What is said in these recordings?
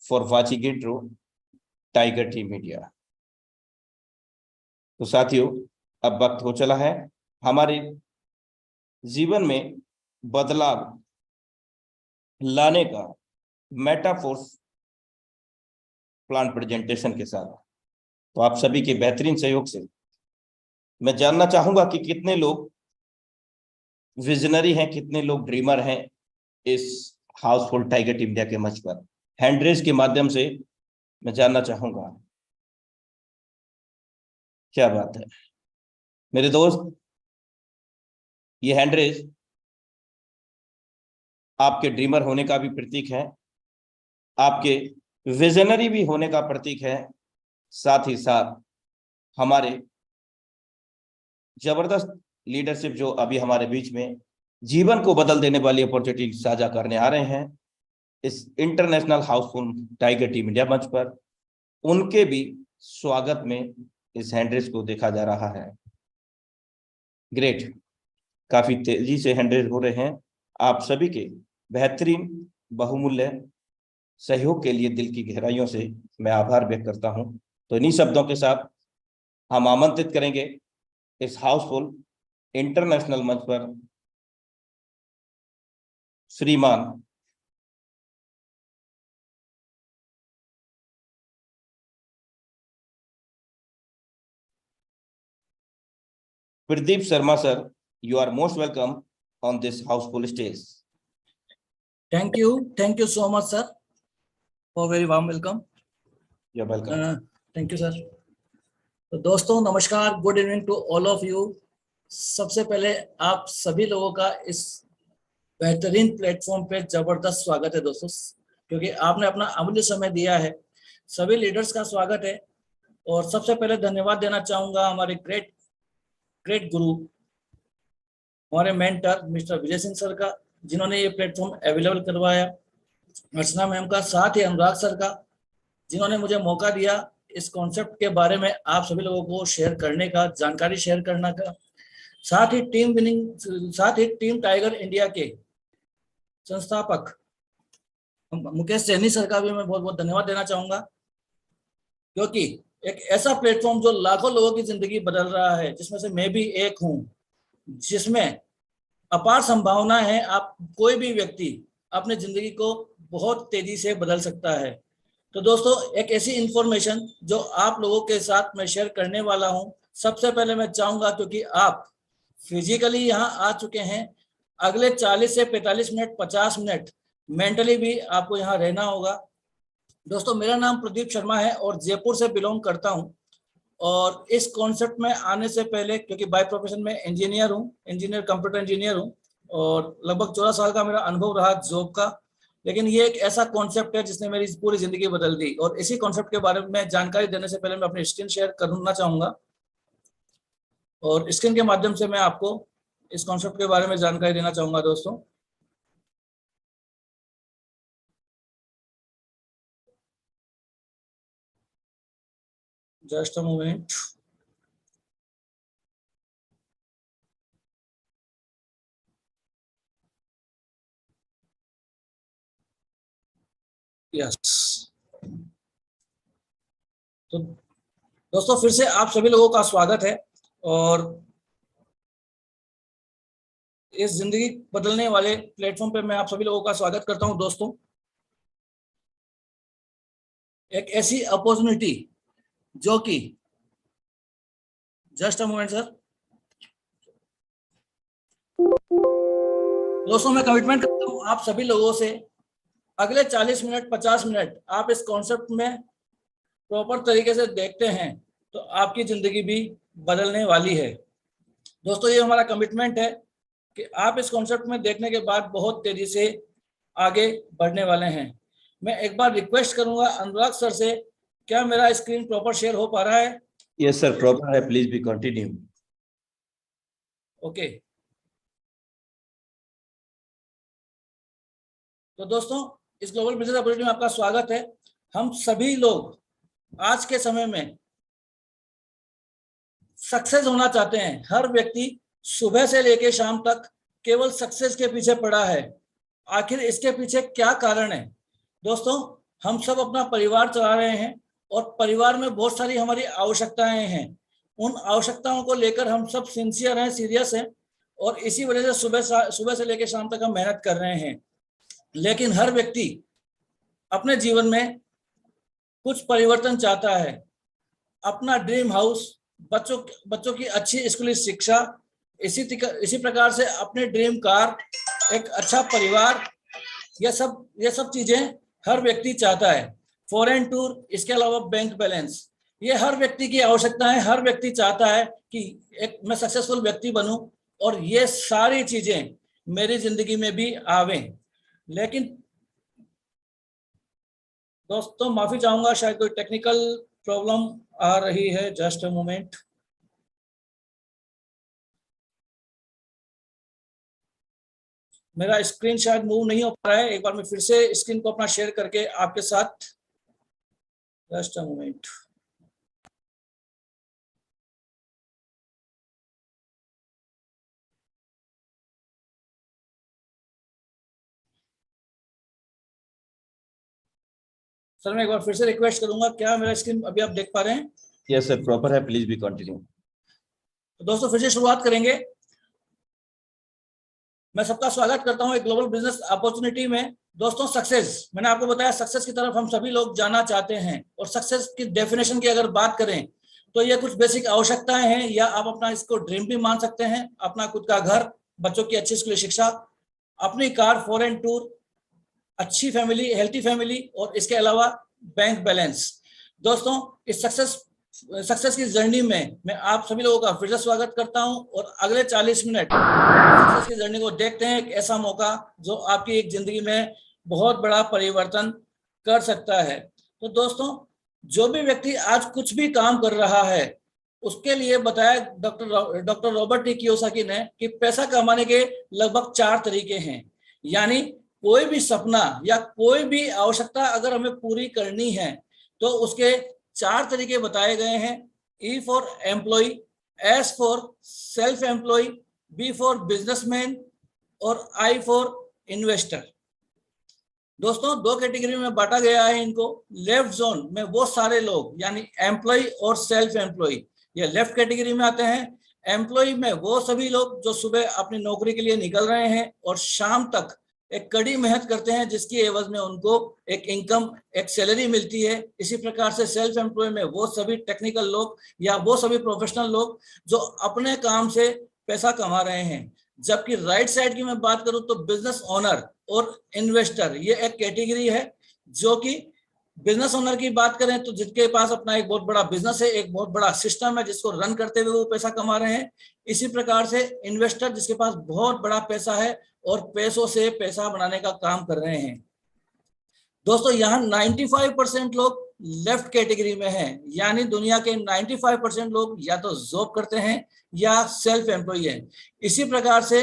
for watching intro tiger team media. तो साथियों, अब वक्त हो चला है हमारे जीवन में बदलाव लाने का मेटाफोर्स प्लान प्रेजेंटेशन के साथ। तो आप सभी के बेहतरीन सहयोग से मैं जानना चाहूंगा कि कितने लोग विजनरी हैं, कितने लोग ड्रीमर हैं इस हाउसफुल टाइगर टीम इंडिया के मंच पर। हैंड रेज के माध्यम से मैं जानना चाहूंगा। क्या बात है मेरे दोस्त, ये हैंड रेज आपके ड्रीमर होने का भी प्रतीक है, आपके विजनरी भी होने का प्रतीक है, साथ ही साथ हमारे जबरदस्त लीडरशिप जो अभी हमारे बीच में जीवन को बदल देने वाली अपॉर्चुनिटी साझा करने आ रहे हैं इस international Housefull tiger team India मंच पर, उनके भी स्वागत में इस हैंडरेज को देखा जा रहा है। ग्रेट, काफी तेजी से हैंडरेज हो रहे हैं। आप सभी के बेहतरीन बहुमूल्य सहयोग के लिए दिल की गहराइयों से मैं आभार व्यक्त करता हूं। तो इन्हीं शब्दों के साथ हम आमंत्रित करेंगे इस हाउसफुल इंटरनेशनल मंच पर श्रीमान Pradeep Sharma sir. You are most welcome on this housefull stage. Thank you so much, sir, for very warm welcome. You're welcome. Thank you, sir. तो दोस्तों नमस्कार, good evening to all of you. सबसे पहले आप सभी लोगों का इस बेहतरीन प्लेटफॉर्म पे जबरदस्त स्वागत है दोस्तों, क्योंकि आपने अपना अमूल्य समय दिया है। सभी लीडर्स का स्वागत है और सबसे पहले धन्यवाद देना चाहूंगा हमारे ग्रेट गुरु, हमारे mentor mister Vijay Singh sir का, जिन्होंने ये प्लेटफॉर्म अवेलेबल करवाया। अर्चना मैम का, साथ ही अनुराग सर का, जिन्होंने मुझे मौका दिया इस कॉन्सेप्ट के बारे में आप सभी लोगों को शेयर करने का, जानकारी शेयर करने का। साथ ही टीम टाइगर इंडिया के संस्थापक मुकेश सैनी सर का भी मैं बहुत बहुत धन्यवाद देना चाहूंगा, क्योंकि एक ऐसा प्लेटफॉर्म जो लाखों लोगों की जिंदगी बदल रहा है, जिसमें से मैं भी एक हूं, जिसमें अपार संभावना है। आप कोई भी व्यक्ति अपने जिंदगी को बहुत तेजी से बदल सकता है। तो दोस्तों, एक ऐसी इंफॉर्मेशन जो आप लोगों के साथ मैं शेयर करने वाला हूं। सबसे पहले मैं चाहूंगा, क्योंकि आप फिजिकली यहाँ आ चुके हैं, अगले 40 से 45 मिनट 50 मिनट मेंटली भी आपको यहाँ रहना होगा। दोस्तों, मेरा नाम प्रदीप शर्मा है और जयपुर से बिलोंग करता हूँ। और इस कॉन्सेप्ट में आने से पहले, क्योंकि बाय प्रोफेशन में इंजीनियर हूँ, कंप्यूटर इंजीनियर हूँ, और लगभग 14 साल का मेरा अनुभव रहा जॉब का। लेकिन ये एक ऐसा कॉन्सेप्ट है जिसने मेरी पूरी जिंदगी बदल दी। और इसी कॉन्सेप्ट के बारे में जानकारी देने से पहले मैं अपनी स्क्रीन शेयर करना चाहूंगा, और स्क्रीन के माध्यम से मैं आपको इस कॉन्सेप्ट के बारे में जानकारी देना चाहूंगा। दोस्तों, जस्ट अ मोमेंट। यस, तो दोस्तों फिर से आप सभी लोगों का स्वागत है। और इस जिंदगी बदलने वाले प्लेटफॉर्म पे मैं आप सभी लोगों का स्वागत करता हूं। दोस्तों, एक ऐसी अपॉर्चुनिटी जो कि, जस्ट अ मोमेंट सर। दोस्तों, मैं कमिटमेंट करता हूं आप सभी लोगों से, अगले 40 मिनट 50 मिनट आप इस कॉन्सेप्ट में प्रॉपर तरीके से देखते हैं तो आपकी जिंदगी भी बदलने वाली है। दोस्तों, ये हमारा कमिटमेंट है कि आप इस कॉन्सेप्ट में देखने के बाद बहुत तेजी से आगे बढ़ने वाले हैं। मैं एक बार रिक्वेस्ट करूंगा अनुराग सर से, क्या मेरा स्क्रीन प्रॉपर शेयर हो पा रहा है? यस सर, प्रॉपर है, प्लीज बी कंटिन्यू। ओके। तो दोस्तों, इस ग्लोबल बिजनेस अपॉर्चुनिटी में आपका स्वागत है। हम सभी लोग आज के समय में सक्सेस होना चाहते हैं। हर व्यक्ति सुबह से लेकर शाम तक केवल सक्सेस के पीछे पड़ा है। आखिर इसके पीछे क्या कारण है? दोस्तों, हम सब अपना परिवार चला रहे हैं और परिवार में बहुत सारी हमारी आवश्यकताएं हैं। उन आवश्यकताओं को लेकर हम सब सिंसियर हैं, सीरियस हैं, और इसी वजह से सुबह से लेकर शाम तक हम मेहनत कर रहे हैं। लेकिन हर व्यक्ति अपने जीवन में कुछ परिवर्तन चाहता है। अपना ड्रीम हाउस, बच्चों की अच्छी स्कूली शिक्षा, इसी प्रकार से अपने ड्रीम कार, एक अच्छा परिवार, ये सब चीजें हर व्यक्ति चाहता है। फॉरेन टूर, इसके अलावा बैंक बैलेंस, ये हर व्यक्ति की आवश्यकता है। हर व्यक्ति चाहता है कि एक मैं सक्सेसफुल व्यक्ति बनूं और ये सारी चीजें मेरी जिंदगी में भी आवे। लेकिन दोस्तों माफी चाहूंगा, शायद कोई टेक्निकल प्रॉब्लम आ रही है। Just a moment. मेरा स्क्रीन शायद मूव नहीं हो पा रहा है। एक बार मैं फिर से स्क्रीन को अपना शेयर करके आपके साथ, जस्ट अ मोमेंट। सर मैं एक बार फिर से रिक्वेस्ट करूंगा, क्या मेरा स्क्रीन अभी आप देख पा रहे हैं? यस सर, प्रॉपर है, प्लीज बी कंटिन्यू। तो दोस्तों फिर से शुरुआत करेंगे। मैं सबका स्वागत करता हूं एक ग्लोबल बिजनेस अपॉर्चुनिटी में। दोस्तों सक्सेस, मैंने आपको बताया, सक्सेस की तरफ हम सभी लोग जाना चाहते हैं। और सक्सेस की डेफिनेशन की अगर बात करें तो ये कुछ बेसिक आवश्यकताएं हैं, या आप अपना इसको ड्रीम भी मान सकते हैं। अपना खुद का घर, बच्चों की अच्छी स्कूली शिक्षा, अपनी कार, फॉरेन टूर, अच्छी फैमिली, हेल्थी फैमिली, और इसके अलावा बैंक बैलेंस। दोस्तों इस सक्सेस की जर्नी में मैं आप सभी लोगों का फिर से स्वागत करता हूं, और अगले 40 मिनट सक्सेस की जर्नी को देखते हैं। एक ऐसा मौका जो आपकी एक जिंदगी में बहुत बड़ा परिवर्तन कर सकता है। तो दोस्तों जो भी व्यक्ति आज कुछ भी काम कर रहा है, उसके लिए बताया डॉक्टर रॉबर्ट टी कियोसाकी ने कि पैसा कमाने के लगभग 4 तरीके हैं। यानी कोई भी सपना या कोई भी आवश्यकता अगर हमें पूरी करनी है तो उसके 4 तरीके बताए गए हैं। E for employ, S for self employ, B for businessman, और I फॉर इन्वेस्टर। दोस्तों 2 कैटेगरी में बांटा गया है इनको। लेफ्ट जोन में वो सारे लोग, यानी एम्प्लॉय और सेल्फ एम्प्लॉय, ये लेफ्ट कैटेगरी में आते हैं। एम्प्लॉय में वो सभी लोग जो सुबह अपनी नौकरी के लिए निकल रहे हैं और शाम तक एक कड़ी मेहनत करते हैं, जिसकी एवज में उनको एक इनकम, एक सैलरी मिलती है। इसी प्रकार से सेल्फ एम्प्लॉय में वो सभी टेक्निकल लोग या वो सभी प्रोफेशनल लोग जो अपने काम से पैसा कमा रहे हैं। जबकि राइट साइड की मैं बात करूं तो बिजनेस ओनर और इन्वेस्टर, ये एक कैटेगरी है। जो कि बिजनेस ओनर की बात करें तो जिसके पास अपना एक बहुत बड़ा बिजनेस है, एक बहुत बड़ा सिस्टम है, जिसको रन करते हुए वो पैसा कमा रहे हैं। इसी प्रकार से इन्वेस्टर, जिसके पास बहुत बड़ा पैसा है और पैसों से पैसा बनाने का काम कर रहे हैं। दोस्तों यहाँ 95% लोग लेफ्ट कैटेगरी में हैं, यानी दुनिया के 95% लोग या तो जॉब करते हैं या सेल्फ एम्प्लॉय हैं। इसी प्रकार से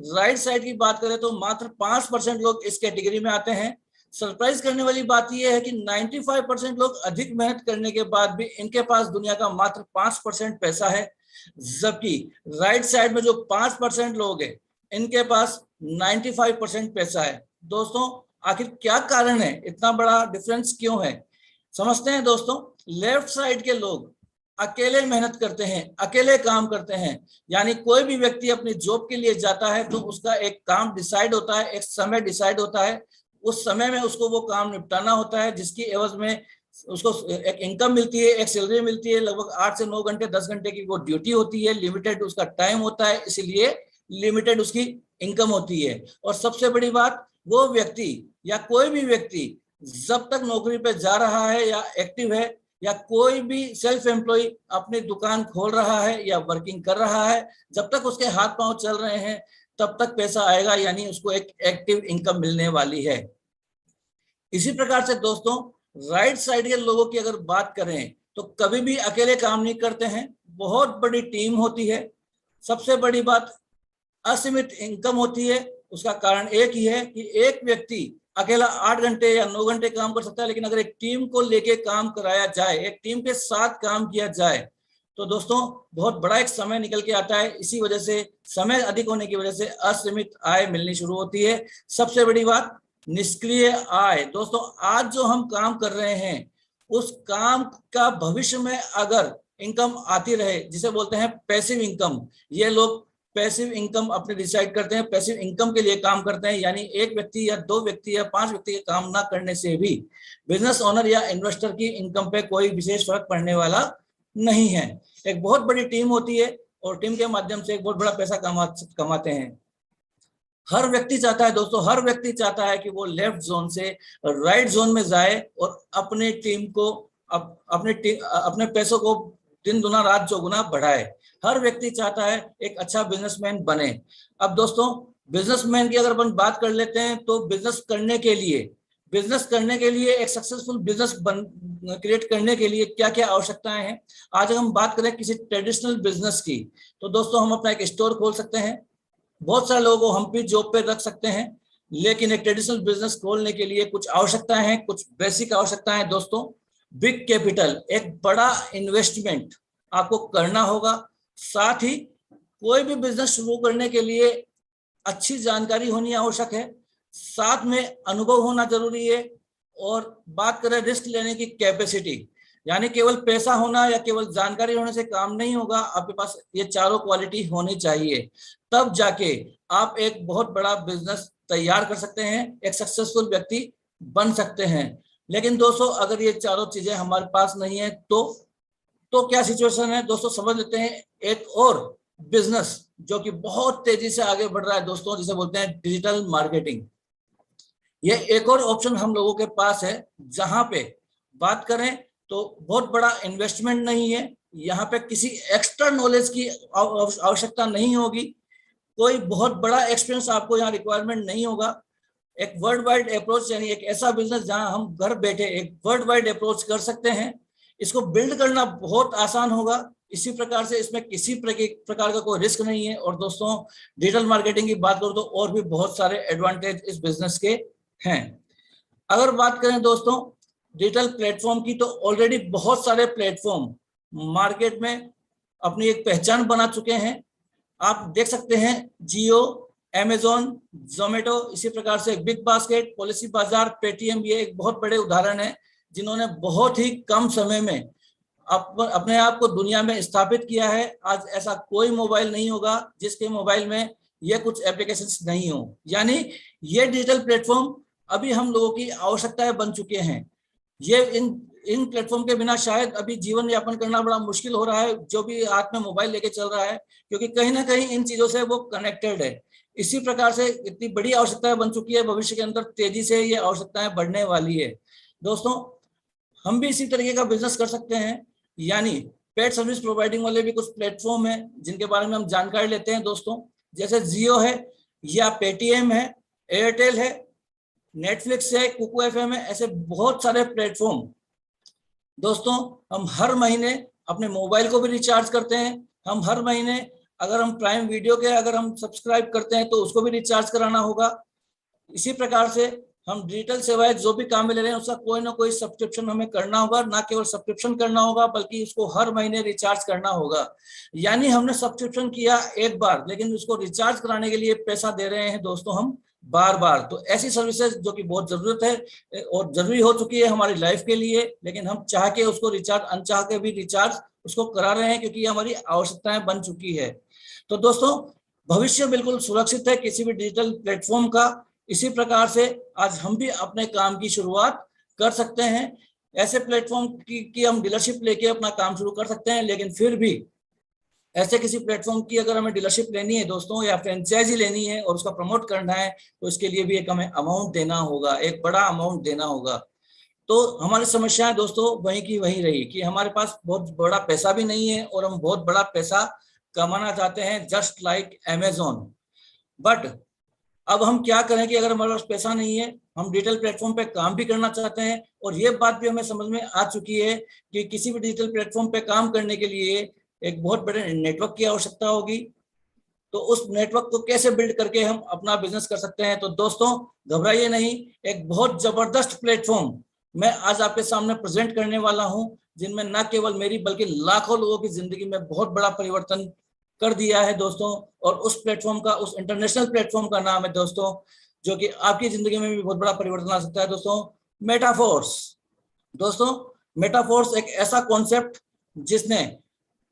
राइट साइड की बात करें तो मात्र 5% लोग इस कैटेगरी में आते हैं। सरप्राइज करने वाली बात यह है कि 95% लोग अधिक मेहनत करने के बाद भी इनके पास दुनिया का मात्र 5% पैसा है, जबकि राइट साइड में जो 5% लोग हैं इनके पास 95% पैसा है। दोस्तों आखिर क्या कारण है, इतना बड़ा डिफरेंस क्यों है, समझते हैं। दोस्तों लेफ्ट साइड के लोग अकेले मेहनत करते हैं, अकेले काम करते हैं। यानी कोई भी व्यक्ति अपनी जॉब के लिए जाता है तो उसका एक काम डिसाइड होता है, एक समय डिसाइड होता है। उस समय में उसको वो काम निपटाना होता है, जिसकी एवज में उसको एक इनकम मिलती है, एक सैलरी मिलती है। लगभग 8 से 9 घंटे, 10 घंटे की वो ड्यूटी होती है, लिमिटेड उसका टाइम होता है, इसलिए लिमिटेड उसकी इनकम होती है। और सबसे बड़ी बात, वो व्यक्ति या कोई भी व्यक्ति जब तक नौकरी पे जा रहा है या एक्टिव है, या कोई भी सेल्फ एम्प्लॉय अपनी दुकान खोल रहा है या वर्किंग कर रहा है, जब तक उसके हाथ पांव चल रहे हैं तब तक पैसा आएगा, यानी उसको एक एक्टिव इनकम मिलने वाली है। इसी प्रकार से दोस्तों राइट साइड के लोगों की अगर बात करें तो कभी भी अकेले काम नहीं करते हैं, बहुत बड़ी टीम होती है। सबसे बड़ी बात, असीमित इनकम होती है। उसका कारण एक ही है कि एक व्यक्ति अकेला 8 घंटे या 9 घंटे काम कर सकता है, लेकिन अगर एक टीम को लेके काम कराया जाए, एक टीम के साथ काम किया जाए, तो दोस्तों बहुत बड़ा एक समय निकल के आता है। इसी वजह से समय अधिक होने की वजह से असीमित आय मिलनी शुरू होती है। सबसे बड़ी बात, निष्क्रिय आय। दोस्तों आज जो हम काम कर रहे हैं उस काम का भविष्य में अगर इनकम आती रहे, जिसे बोलते हैं पैसिव इनकम, ये लोग पैसिव इनकम अपने डिसाइड करते हैं, पैसिव इनकम के लिए काम करते हैं, यानी एक व्यक्ति या दो व्यक्ति या 5 व्यक्ति के काम ना करने से भी बिजनेस ओनर या इन्वेस्टर की इनकम पे कोई विशेष फर्क पड़ने वाला नहीं है। एक बहुत बड़ी टीम होती है और टीम के माध्यम से एक बहुत बड़ा पैसा कमाते हैं। हर व्यक्ति चाहता है दोस्तों, हर व्यक्ति चाहता है कि वो लेफ्ट जोन से राइट जोन में जाए और अपने टीम को अपने पैसों को दिन दुना रात चौगुना बढ़ाए। हर व्यक्ति चाहता है एक अच्छा बिजनेसमैन बने। अब दोस्तों बिजनेसमैन की अगर अपन बात कर लेते हैं तो बिजनेस करने के लिए एक सक्सेसफुल बिजनेस क्रिएट करने के लिए क्या क्या आवश्यकताएं हैं। आज अगर हम बात करें किसी ट्रेडिशनल बिजनेस की, तो दोस्तों हम अपना एक स्टोर खोल सकते हैं, बहुत सारे लोगों को हम भी जॉब पे रख सकते हैं, लेकिन एक ट्रेडिशनल बिजनेस खोलने के लिए कुछ आवश्यकताएं हैं, कुछ बेसिक आवश्यकताएं हैं दोस्तों। बिग कैपिटल, एक बड़ा इन्वेस्टमेंट आपको करना होगा। साथ ही कोई भी बिजनेस शुरू करने के लिए अच्छी जानकारी होनी आवश्यक है, साथ में अनुभव होना जरूरी है, और बात करें रिस्क लेने की कैपेसिटी, यानी केवल पैसा होना या केवल जानकारी होने से काम नहीं होगा, आपके पास ये चारों क्वालिटी होनी चाहिए, तब जाके आप एक बहुत बड़ा बिजनेस तैयार कर सकते हैं, एक सक्सेसफुल व्यक्ति बन सकते हैं। लेकिन दोस्तों अगर ये चारों चीजें हमारे पास नहीं है तो क्या सिचुएशन है दोस्तों, समझ लेते हैं। एक और बिजनेस जो कि बहुत तेजी से आगे बढ़ रहा है दोस्तों, जिसे बोलते हैं डिजिटल मार्केटिंग। ये एक और ऑप्शन हम लोगों के पास है, जहां पे बात करें तो बहुत बड़ा इन्वेस्टमेंट नहीं है, यहाँ पे किसी एक्स्ट्रा नॉलेज की आवश्यकता नहीं होगी, कोई बहुत बड़ा एक्सपीरियंस आपको यहाँ रिक्वायरमेंट नहीं होगा। एक वर्ल्ड वाइड अप्रोच, यानी एक ऐसा बिजनेस जहां हम घर बैठे एक वर्ल्ड वाइड अप्रोच कर सकते हैं। इसको बिल्ड करना बहुत आसान होगा। इसी प्रकार से इसमें किसी प्रकार का कोई रिस्क नहीं है। और दोस्तों डिजिटल मार्केटिंग की बात करूं तो और भी बहुत सारे एडवांटेज इस बिजनेस के हैं। अगर बात करें दोस्तों डिजिटल प्लेटफॉर्म की, तो ऑलरेडी बहुत सारे प्लेटफॉर्म मार्केट में अपनी एक पहचान बना चुके हैं। आप देख सकते हैं जियो, अमेजॉन, जोमेटो, इसी प्रकार से बिग बास्केट, पॉलिसी बाजार, पेटीएम, ये एक बहुत बड़े उदाहरण है जिन्होंने बहुत ही कम समय में अपने आप को दुनिया में स्थापित किया है। आज ऐसा कोई मोबाइल नहीं होगा जिसके मोबाइल में ये कुछ एप्लीकेशंस नहीं हो, यानी ये डिजिटल प्लेटफॉर्म अभी हम लोगों की आवश्यकताएं बन चुके हैं। ये इन प्लेटफॉर्म के बिना शायद अभी जीवन यापन करना बड़ा मुश्किल हो रहा है, जो भी हाथ में मोबाइल लेके चल रहा है, क्योंकि कहीं ना कहीं इन चीजों से वो कनेक्टेड है। इसी प्रकार से इतनी बड़ी आवश्यकताएं बन चुकी है, भविष्य के अंदर तेजी से ये आवश्यकताएं बढ़ने वाली है। दोस्तों हम भी इसी तरीके का बिजनेस कर सकते हैं, यानी पेड सर्विस प्रोवाइडिंग वाले भी कुछ प्लेटफॉर्म है जिनके बारे में हम जानकारी लेते हैं दोस्तों, जैसे जियो है या पेटीएम है, एयरटेल है, नेटफ्लिक्स है, कुकू एफएम है, ऐसे बहुत सारे प्लेटफॉर्म। दोस्तों हम हर महीने अपने मोबाइल को भी रिचार्ज करते हैं, हम हर महीने अगर हम प्राइम वीडियो के अगर हम सब्सक्राइब करते हैं तो उसको भी रिचार्ज कराना होगा। इसी प्रकार से हम डिजिटल सेवाएं जो भी काम में ले रहे हैं उसका कोई ना कोई सब्सक्रिप्शन हमें करना होगा, ना केवल सब्सक्रिप्शन करना होगा बल्कि उसको हर महीने रिचार्ज करना होगा। यानी हमने सब्सक्रिप्शन किया एक बार, लेकिन उसको रिचार्ज कराने के लिए पैसा दे रहे हैं दोस्तों हम बार बार। तो ऐसी सर्विसेज जो कि बहुत जरूरत है और जरूरी हो चुकी है हमारी लाइफ के लिए, लेकिन हम चाह के उसको रिचार्ज, अनचाह के भी रिचार्ज उसको करा रहे हैं क्योंकि ये हमारी आवश्यकताएं बन चुकी है। तो दोस्तों भविष्य बिल्कुल सुरक्षित है किसी भी डिजिटल प्लेटफॉर्म का। इसी प्रकार से आज हम भी अपने काम की शुरुआत कर सकते हैं। ऐसे प्लेटफॉर्म की हम डीलरशिप लेके अपना काम शुरू कर सकते हैं, लेकिन फिर भी ऐसे किसी प्लेटफॉर्म की अगर हमें डीलरशिप लेनी है दोस्तों या फ्रेंचाइजी लेनी है और उसका प्रमोट करना है तो इसके लिए भी एक हमें अमाउंट देना होगा, एक बड़ा अमाउंट देना होगा। तो हमारी समस्याएं दोस्तों वहीं की वहीं रही कि हमारे पास बहुत बड़ा पैसा भी नहीं है और हम बहुत बड़ा पैसा कमाना चाहते हैं, जस्ट लाइक अमेजॉन। बट अब हम क्या करें कि अगर हमारे पास पैसा नहीं है, हम डिजिटल प्लेटफॉर्म पे काम भी करना चाहते हैं और ये बात भी हमें समझ में आ चुकी है कि किसी भी डिजिटल प्लेटफॉर्म पे काम करने के लिए एक बहुत बड़े नेटवर्क की आवश्यकता होगी। तो उस नेटवर्क को कैसे बिल्ड करके हम अपना बिजनेस कर सकते हैं। तो दोस्तों घबराइए नहीं, एक बहुत जबरदस्त प्लेटफॉर्म मैं आज आपके सामने प्रेजेंट करने वाला हूं, जिनमें न केवल मेरी बल्कि लाखों लोगों की जिंदगी में बहुत बड़ा परिवर्तन कर दिया है दोस्तों। और उस प्लेटफॉर्म का, उस इंटरनेशनल प्लेटफॉर्म का नाम है दोस्तों जो कि आपकी जिंदगी में भी बहुत बड़ा परिवर्तन ला सकता है दोस्तों। मेटाफोर्स। दोस्तों मेटाफोर्स एक ऐसा कॉन्सेप्ट जिसने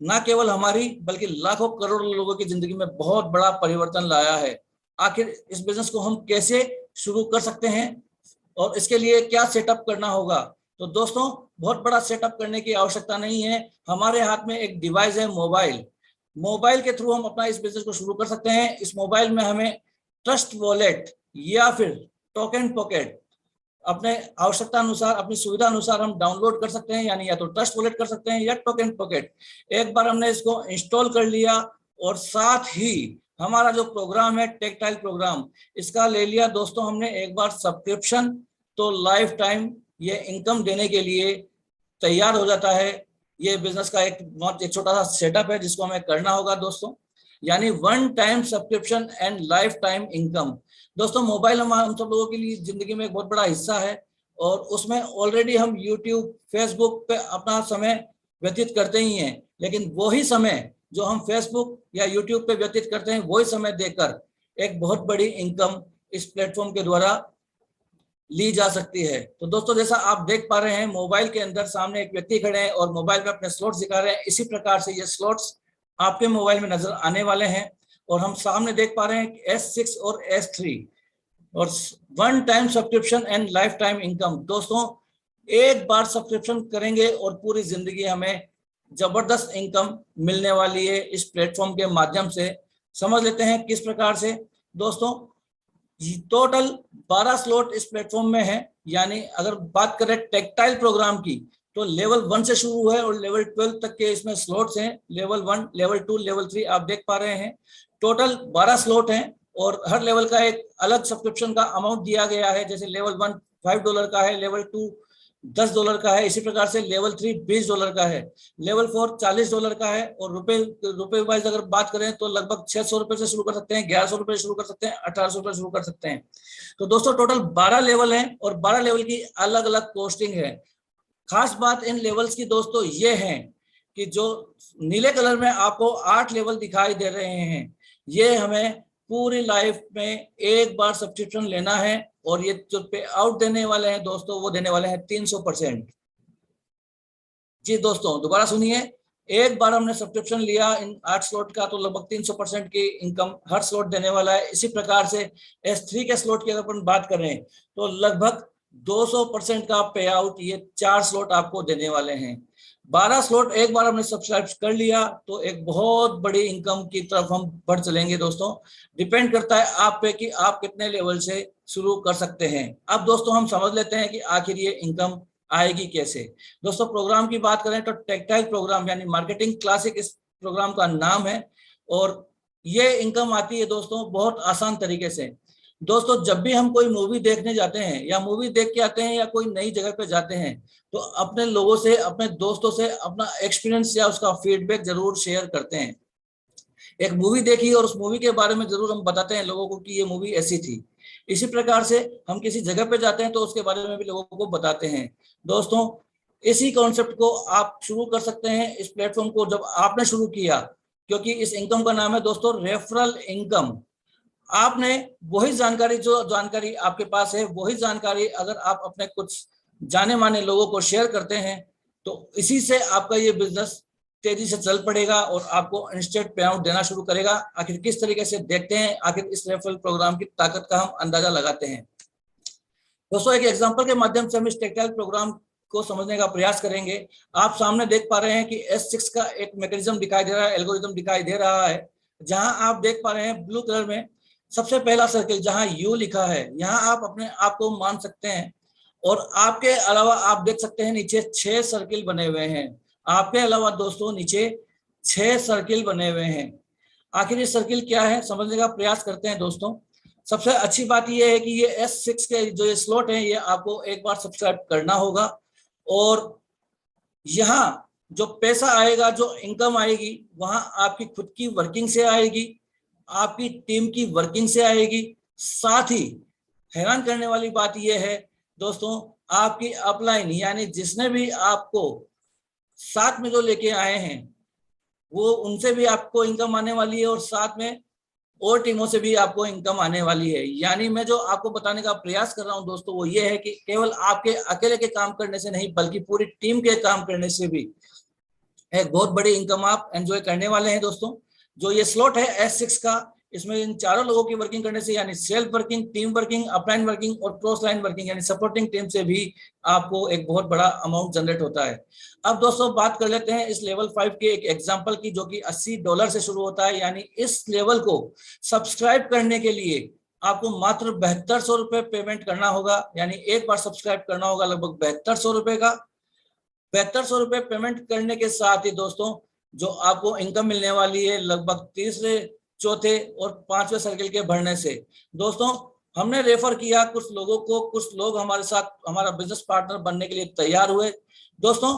ना केवल हमारी बल्कि लाखों करोड़ों लोगों की जिंदगी में बहुत बड़ा परिवर्तन लाया है। आखिर इस बिजनेस को हम कैसे शुरू कर सकते हैं और इसके लिए क्या सेटअप करना होगा? तो दोस्तों बहुत बड़ा सेटअप करने की आवश्यकता नहीं है। हमारे हाथ में एक डिवाइस है, मोबाइल। मोबाइल के थ्रू हम अपना इस बिजनेस को शुरू कर सकते हैं। इस मोबाइल में हमें ट्रस्ट वॉलेट या फिर टोकन पॉकेट अपने आवश्यकता अनुसार, अपनी सुविधा अनुसार हम डाउनलोड कर सकते हैं, यानी या तो ट्रस्ट वॉलेट कर सकते हैं या टोकन पॉकेट। एक बार हमने इसको इंस्टॉल कर लिया और साथ ही हमारा जो प्रोग्राम है टेक्टाइल प्रोग्राम, इसका ले लिया दोस्तों हमने एक बार सब्सक्रिप्शन, तो लाइफ टाइम ये इनकम देने के लिए तैयार हो जाता है। ये बिजनेस का एक छोटा सा सेटअप है जिसको हमें करना होगा दोस्तों, यानी one time subscription and life time income. दोस्तों मोबाइल हम सब लोगों के लिए जिंदगी में एक बहुत बड़ा हिस्सा है और उसमें ऑलरेडी हम यूट्यूब, फेसबुक पे अपना समय व्यतीत करते ही हैं, लेकिन वही समय जो हम फेसबुक या यूट्यूब पे व्यतीत करते हैं वही समय देकर एक बहुत बड़ी इनकम इस प्लेटफॉर्म के द्वारा ली जा सकती है। तो दोस्तों जैसा आप देख पा रहे हैं मोबाइल के अंदर सामने एक व्यक्ति खड़े हैं और मोबाइल में अपने स्लॉट्स दिखा रहे हैं। इसी प्रकार से ये स्लॉट्स आपके मोबाइल में नजर आने वाले हैं और हम सामने देख पा रहे हैं S6 और S3 और one time subscription and life time income. दोस्तों एक बार सब्सक्रिप्शन करेंगे और पूरी जिंदगी हमें जबरदस्त इनकम मिलने वाली है इस प्लेटफॉर्म के माध्यम से। समझ लेते हैं किस प्रकार से। दोस्तों टोटल 12 स्लॉट इस प्लेटफॉर्म में है, यानी अगर बात करें टेक्टाइल प्रोग्राम की तो लेवल 1 से शुरू है और लेवल 12 तक के इसमें स्लॉट्स हैं। लेवल 1, लेवल 2, लेवल 3 आप देख पा रहे हैं। टोटल 12 स्लॉट हैं और हर लेवल का एक अलग सब्सक्रिप्शन का अमाउंट दिया गया है। जैसे लेवल 1 $5 का है, लेवल 2 $10 का है, इसी प्रकार से लेवल 3 $20 का है, लेवल 4 $40 का है। और रुपए वाइज अगर बात करें तो लगभग 600 रुपए से शुरू कर सकते हैं, 1100 रुपए से शुरू कर सकते हैं, 1800 रुपए शुरू कर सकते हैं। तो दोस्तों टोटल 12 लेवल हैं और 12 लेवल की अलग अलग कॉस्टिंग है। खास बात इन लेवल्स की दोस्तों ये है कि जो नीले कलर में आपको 8 लेवल दिखाई दे रहे हैं, ये हमें पूरी लाइफ में एक बार सब्सक्रिप्शन लेना है और ये जो पे आउट देने वाले हैं दोस्तों वो देने वाले हैं 300%। जी दोस्तों दोबारा सुनिए, एक बार हमने सब्सक्रिप्शन लिया इन 8 स्लॉट का तो लगभग 300% की इनकम हर स्लॉट देने वाला है। इसी प्रकार से S3 के स्लॉट की अगर अपन बात करें तो लगभग 200% का पे आउट ये 4 स्लॉट आपको देने वाले हैं। 12 स्लॉट एक बार हमने सब्सक्राइब कर लिया तो एक बहुत बड़ी इनकम की तरफ हम बढ़ चलेंगे दोस्तों। डिपेंड करता है आप पे कि आप कितने लेवल से शुरू कर सकते हैं। अब दोस्तों हम समझ लेते हैं कि आखिर ये इनकम आएगी कैसे। दोस्तों प्रोग्राम की बात करें तो टेक्टाइल प्रोग्राम यानी मार्केटिंग क्लासिक इस प्रोग्राम का नाम है और ये इनकम आती है दोस्तों बहुत आसान तरीके से। दोस्तों जब भी हम कोई मूवी देखने जाते हैं या मूवी देख के आते हैं या कोई नई जगह पे जाते हैं तो अपने लोगों से, अपने दोस्तों से अपना एक्सपीरियंस या उसका फीडबैक जरूर शेयर करते हैं। एक मूवी देखी और उस मूवी के बारे में जरूर हम बताते हैं लोगों को कि ये मूवी ऐसी थी। इसी प्रकार से हम किसी जगह पे जाते हैं तो उसके बारे में भी लोगों को बताते हैं। दोस्तों इसी कॉन्सेप्ट को आप शुरू कर सकते हैं इस प्लेटफॉर्म को जब आपने शुरू किया, क्योंकि इस इनकम का नाम है दोस्तों रेफरल इनकम। आपने वही जानकारी, जो जानकारी आपके पास है वही जानकारी अगर आप अपने कुछ जाने माने लोगों को शेयर करते हैं तो इसी से आपका ये बिजनेस तेजी से चल पड़ेगा और आपको इंस्टेंट पे आउट देना शुरू करेगा। आखिर किस तरीके से देखते हैं, आखिर इस रेफरल प्रोग्राम की ताकत का हम अंदाजा लगाते हैं। दोस्तों एक एग्जांपल के माध्यम से हम इस टेक्टाइल प्रोग्राम को समझने का प्रयास करेंगे। आप सामने देख पा रहे हैं कि S6 का एक मैकेनिज्म दिखाई दे रहा है, एल्गोरिथम दिखाई दे रहा है, जहां आप देख पा रहे हैं ब्लू कलर में सबसे पहला सर्किल जहां U लिखा है, यहां आप अपने आप को मान सकते हैं और आपके अलावा आप देख सकते हैं नीचे 6 सर्किल बने हुए हैं। आपके अलावा दोस्तों नीचे 6 सर्किल बने हुए हैं। आखिर ये सर्किल क्या है समझने का प्रयास करते हैं दोस्तों। सबसे अच्छी बात यह है कि ये S6 के जो ये स्लॉट है ये आपको एक बार सब्सक्राइब करना होगा और यहाँ जो पैसा आएगा, जो इनकम आएगी, वहां आपकी खुद की वर्किंग से आएगी, आपकी टीम की वर्किंग से आएगी। साथ ही हैरान करने वाली बात यह है दोस्तों, आपकी अपलाइन यानी जिसने भी आपको साथ में जो लेके आए हैं वो उनसे भी आपको इनकम आने वाली है और साथ में और टीमों से भी आपको इनकम आने वाली है। यानी मैं जो आपको बताने का प्रयास कर रहा हूं दोस्तों वो ये है कि केवल आपके अकेले के काम करने से नहीं बल्कि पूरी टीम के काम करने से भी एक बहुत बड़ी इनकम आप एंजॉय करने वाले हैं दोस्तों। जो ये स्लॉट है S6 का, इसमें इन चारों लोगों की वर्किंग करने से यानी self working, team working, upline working और क्रॉस लाइन वर्किंग यानी सपोर्टिंग टीम से भी आपको एक बहुत बड़ा अमाउंट जनरेट होता है। अब दोस्तों बात कर लेते हैं इस लेवल 5 के एक एग्जांपल की, जो कि $80 से शुरू होता है। यानी इस लेवल को सब्सक्राइब करने के लिए आपको मात्र 7200 रुपए पेमेंट करना होगा। यानी एक बार सब्सक्राइब करना होगा लगभग 7200 रुपए का। 7200 रुपए पेमेंट करने के साथ ही दोस्तों जो आपको इनकम मिलने वाली है लगभग तीसरे, चौथे और पांचवें सर्किल के भरने से। दोस्तों हमने रेफर किया कुछ लोगों को, कुछ लोग हमारे साथ हमारा बिजनेस पार्टनर बनने के लिए तैयार हुए। दोस्तों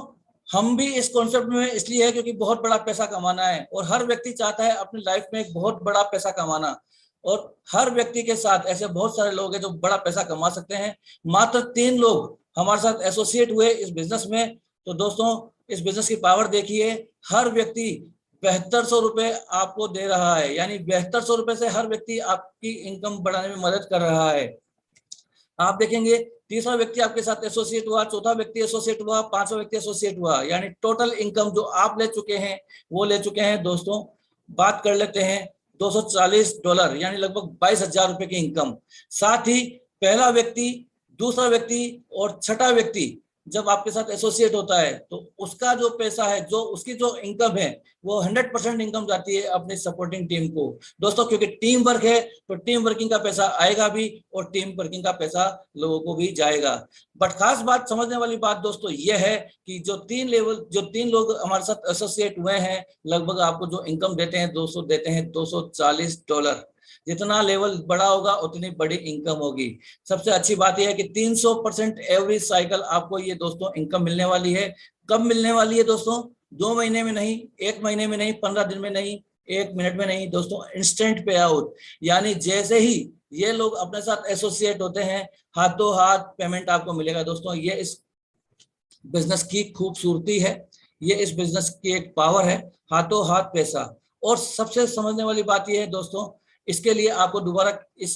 हम भी इस कॉन्सेप्ट में इसलिए है क्योंकि बहुत बड़ा पैसा कमाना है और हर व्यक्ति चाहता है अपनी लाइफ में एक बहुत बड़ा पैसा कमाना, और हर व्यक्ति के साथ ऐसे बहुत सारे लोग हैं जो बड़ा पैसा कमा सकते हैं। मात्र 3 लोग हमारे साथ एसोसिएट हुए इस बिजनेस में। तो दोस्तों इस बिजनेस की पावर देखिए, हर व्यक्ति 7200 रुपए आपको दे रहा है। यानी 7200 रुपए से हर व्यक्ति आपकी इनकम बढ़ाने में मदद कर रहा है। आप देखेंगे तीसरा व्यक्ति आपके साथ एसोसिएट हुआ, चौथा व्यक्ति एसोसिएट हुआ, पांचवा व्यक्ति एसोसिएट हुआ। यानी टोटल इनकम जो आप ले चुके हैं वो ले चुके हैं दोस्तों, बात कर लेते हैं $240 यानी लगभग 22,000 रुपए की इनकम। साथ ही पहला व्यक्ति, दूसरा व्यक्ति और छठा व्यक्ति जब आपके साथ एसोसिएट होता है तो उसका जो पैसा है, जो उसकी जो इनकम है वो 100% इनकम जाती है अपनी सपोर्टिंग टीम को दोस्तों, क्योंकि टीम वर्क है तो टीम वर्किंग का पैसा आएगा भी और टीम वर्किंग का पैसा लोगों को भी जाएगा। बट खास बात, समझने वाली बात दोस्तों ये है कि जो 3 लोग हमारे साथ एसोसिएट हुए हैं लगभग आपको जो इनकम देते हैं दोस्तों, देते हैं $240। जितना लेवल बड़ा होगा उतनी बड़ी इनकम होगी। सबसे अच्छी बात यह है कि 300% एवरी साइकिल आपको ये दोस्तों इनकम मिलने वाली है। कब मिलने वाली है दोस्तों? 2 महीने में नहीं, 1 महीने में नहीं, 15 दिन में नहीं, 1 मिनट में नहीं दोस्तों, इंस्टेंट पे आउट। यानी जैसे ही ये लोग अपने साथ एसोसिएट होते हैं हाथों हाथ पेमेंट आपको मिलेगा दोस्तों। ये इस बिजनेस की खूबसूरती है, ये इस बिजनेस की एक पावर है, हाथों हाथ पैसा। और सबसे समझने वाली बात यह है दोस्तों, इसके लिए आपको दोबारा इस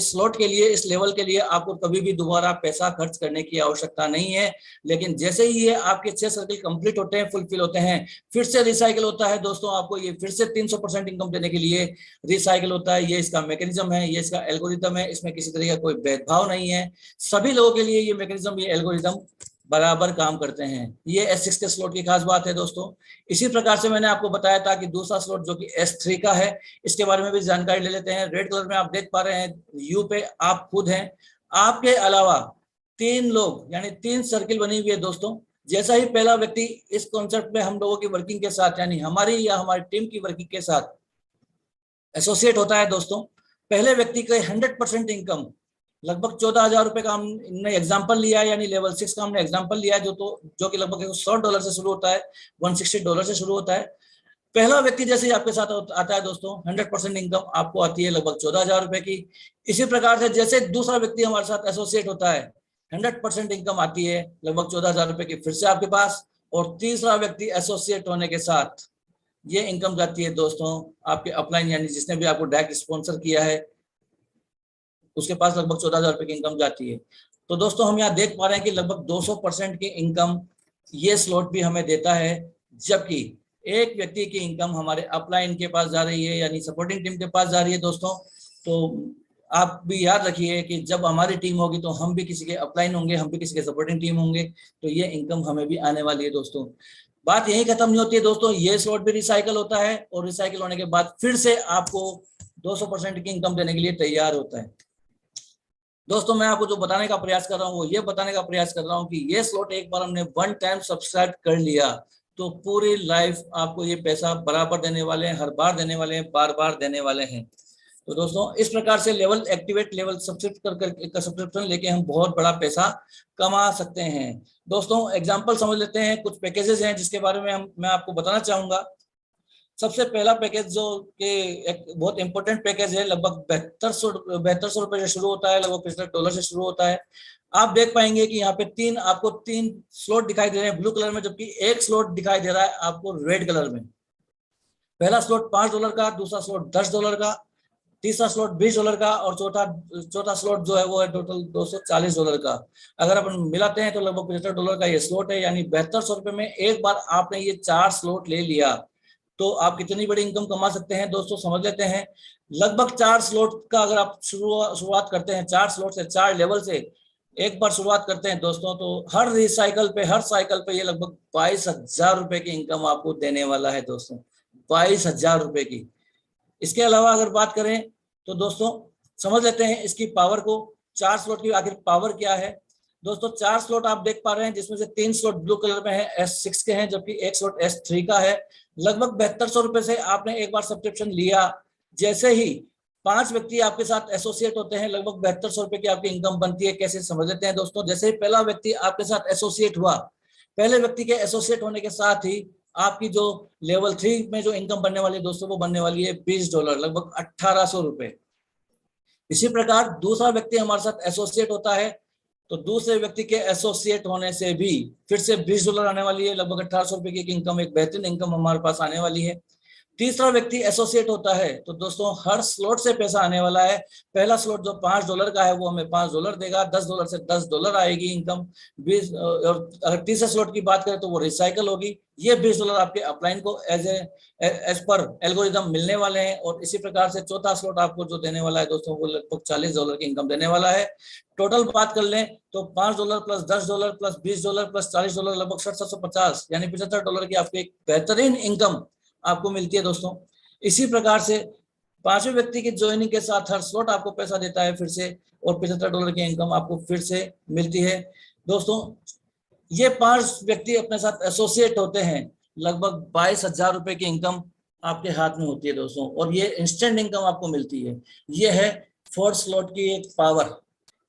स्लॉट के लिए, इस लेवल के लिए आपको कभी भी दोबारा पैसा खर्च करने की आवश्यकता नहीं है। लेकिन जैसे ही ये आपके 6 सर्किल कंप्लीट होते हैं, फुलफिल होते हैं, फिर से रिसाइकिल होता है दोस्तों। आपको ये फिर से 300% इनकम देने के लिए रिसाइकिल होता है। ये इसका मैकेनिज्म है, ये इसका एल्गोरिथम है। इसमें किसी तरह का कोई भेदभाव नहीं है, सभी लोगों के लिए ये मैकेनिज्म, ये एल्गोरिथम बराबर काम करते हैं। ये S6 के स्लॉट की खास बात है दोस्तों। इसी प्रकार से मैंने आपको बताया था कि दूसरा स्लॉट जो कि S3 का है, इसके बारे में भी जानकारी ले लेते हैं। रेड कलर में आप देख पा रहे हैं, यू पे आप खुद हैं, आपके अलावा 3 लोग यानी 3 सर्किल बनी हुई है दोस्तों। जैसा ही पहला व्यक्ति इस कॉन्सेप्ट में हम लोगों की वर्किंग के साथ यानी हमारी या हमारी टीम की वर्किंग के साथ एसोसिएट होता है दोस्तों, पहले व्यक्ति के 100% इनकम लगभग 14,000 रुपए का हमने एग्जांपल लिया है। यानी लेवल 6 का हमने एग्जांपल लिया है जो कि लगभग $100 से शुरू होता है, $160 से शुरू होता है। पहला व्यक्ति जैसे ही आपके साथ आता है दोस्तों, 100% इनकम आपको आती है लगभग 14,000 रुपए की। इसी प्रकार से जैसे दूसरा व्यक्ति हमारे साथ एसोसिएट होता है, 100% इनकम आती है लगभग 14,000 रुपए की फिर से आपके पास। और तीसरा व्यक्ति एसोसिएट होने के साथ ये इनकम जाती है दोस्तों आपके अपलाइन, यानी जिसने भी आपको डायरेक्ट स्पॉन्सर किया है उसके पास लगभग 14,000 रुपए की इनकम जाती है। तो दोस्तों हम यहाँ देख पा रहे हैं कि लगभग 200% की इनकम ये स्लॉट भी हमें देता है, जबकि एक व्यक्ति की इनकम हमारे अपलाइन के पास जा रही है यानी सपोर्टिंग टीम के पास जा रही है दोस्तों। तो आप भी याद रखिए कि जब हमारी टीम होगी तो हम भी किसी के अपलाइन होंगे, हम भी किसी के सपोर्टिंग टीम होंगे, तो ये इनकम हमें भी आने वाली है दोस्तों। बात यही खत्म नहीं होती है दोस्तों, ये स्लॉट भी रिसाइकल होता है और रिसाइकल होने के बाद फिर से आपको 200% की इनकम देने के लिए तैयार होता है। दोस्तों मैं आपको जो बताने का प्रयास कर रहा हूँ वो ये बताने का प्रयास कर रहा हूँ कि ये स्लॉट एक बार हमने 1 टाइम सब्सक्राइब कर लिया तो पूरी लाइफ आपको ये पैसा बराबर देने वाले हैं, हर बार देने वाले हैं, बार बार देने वाले हैं। तो दोस्तों इस प्रकार से लेवल एक्टिवेट, लेवल सब्सक्रिप्शन लेके हम बहुत बड़ा पैसा कमा सकते हैं दोस्तों। एग्जांपल समझ लेते हैं, कुछ पैकेजेस हैं जिसके बारे में मैं आपको बताना चाहूंगा। सबसे पहला पैकेज जो कि एक बहुत इंपॉर्टेंट पैकेज है, लगभग 7200 रुपए से शुरू होता है, लगभग $65 से शुरू होता है। आप देख पाएंगे कि यहाँ पे आपको 3 स्लॉट दिखाई दे रहे हैं ब्लू कलर में, जबकि एक स्लॉट दिखाई दे रहा है आपको रेड कलर में। पहला स्लॉट $5 का, दूसरा स्लॉट $10 का, तीसरा स्लॉट $20 का और चौथा स्लॉट जो है वो है टोटल $240 का। अगर अपन मिलाते हैं तो लगभग $75 का ये स्लॉट है, यानी ₹7200 में एक बार आपने ये 4 स्लॉट ले लिया तो आप कितनी बड़ी इनकम कमा सकते हैं दोस्तों, समझ लेते हैं। लगभग 4 स्लॉट का अगर आप शुरुआत करते हैं, 4 स्लॉट से, 4 लेवल से एक बार शुरुआत करते हैं दोस्तों, तो हर साइकिल पे ये लगभग ₹22,000 की इनकम आपको देने वाला है दोस्तों, ₹22,000 की। इसके अलावा अगर बात करें तो दोस्तों समझ लेते हैं इसकी पावर को, 4 स्लॉट की आखिर पावर क्या है। दोस्तों 4 स्लॉट आप देख पा रहे हैं, जिसमें से 3 स्लॉट ब्लू कलर में है, S6 के हैं, जबकि एक स्लॉट S3 का है। लगभग ₹7200 से आपने एक बार सब्सक्रिप्शन लिया, जैसे ही 5 व्यक्ति आपके साथ एसोसिएट होते हैं, लगभग ₹7200 की आपकी इनकम बनती है। कैसे समझ लेते हैं दोस्तों। जैसे ही पहला व्यक्ति आपके साथ एसोसिएट हुआ, पहले व्यक्ति के एसोसिएट होने के साथ ही आपकी जो लेवल 3 में जो इनकम बनने वाली है दोस्तों, वो बनने वाली है $20, लगभग ₹1800। इसी प्रकार दूसरा व्यक्ति हमारे साथ एसोसिएट होता है, तो दूसरे व्यक्ति के एसोसिएट होने से भी फिर से $20 आने वाली है, लगभग ₹1800 की इनकम, एक बेहतरीन इनकम हमारे पास आने वाली है। तीसरा व्यक्ति एसोसिएट होता है तो दोस्तों हर स्लॉट से पैसा आने वाला है। पहला स्लॉट जो $5 का है वो हमें $5 देगा, $10 से $10 आएगी इनकम। 20 और अगर तीसरे स्लॉट की बात करें तो वो रिसाइकल होगी। ये $20 आपके अपलाइन को एज पर एल्गोरिदम मिलने वाले हैं। और इसी प्रकार से चौथा स्लॉट आपको जो देने वाला है दोस्तों, वो लगभग $40 की इनकम देने वाला है। टोटल बात कर लें तो $5 प्लस $10 प्लस $20 प्लस $40, लगभग $750 यानी $75 की आपकी एक बेहतरीन इनकम आपको मिलती है दोस्तों। इसी प्रकार से 5वें व्यक्ति की ज्वाइनिंग के साथ हर स्लॉट आपको पैसा देता है फिर से, और $75 की इनकम आपको फिर से मिलती है दोस्तों। ये 5 व्यक्ति अपने साथ एसोसिएट होते हैं, लगभग ₹22,000 की इनकम आपके हाथ में होती है दोस्तों, और ये इंस्टेंट इनकम आपको मिलती है। ये है 4 स्लॉट की एक पावर।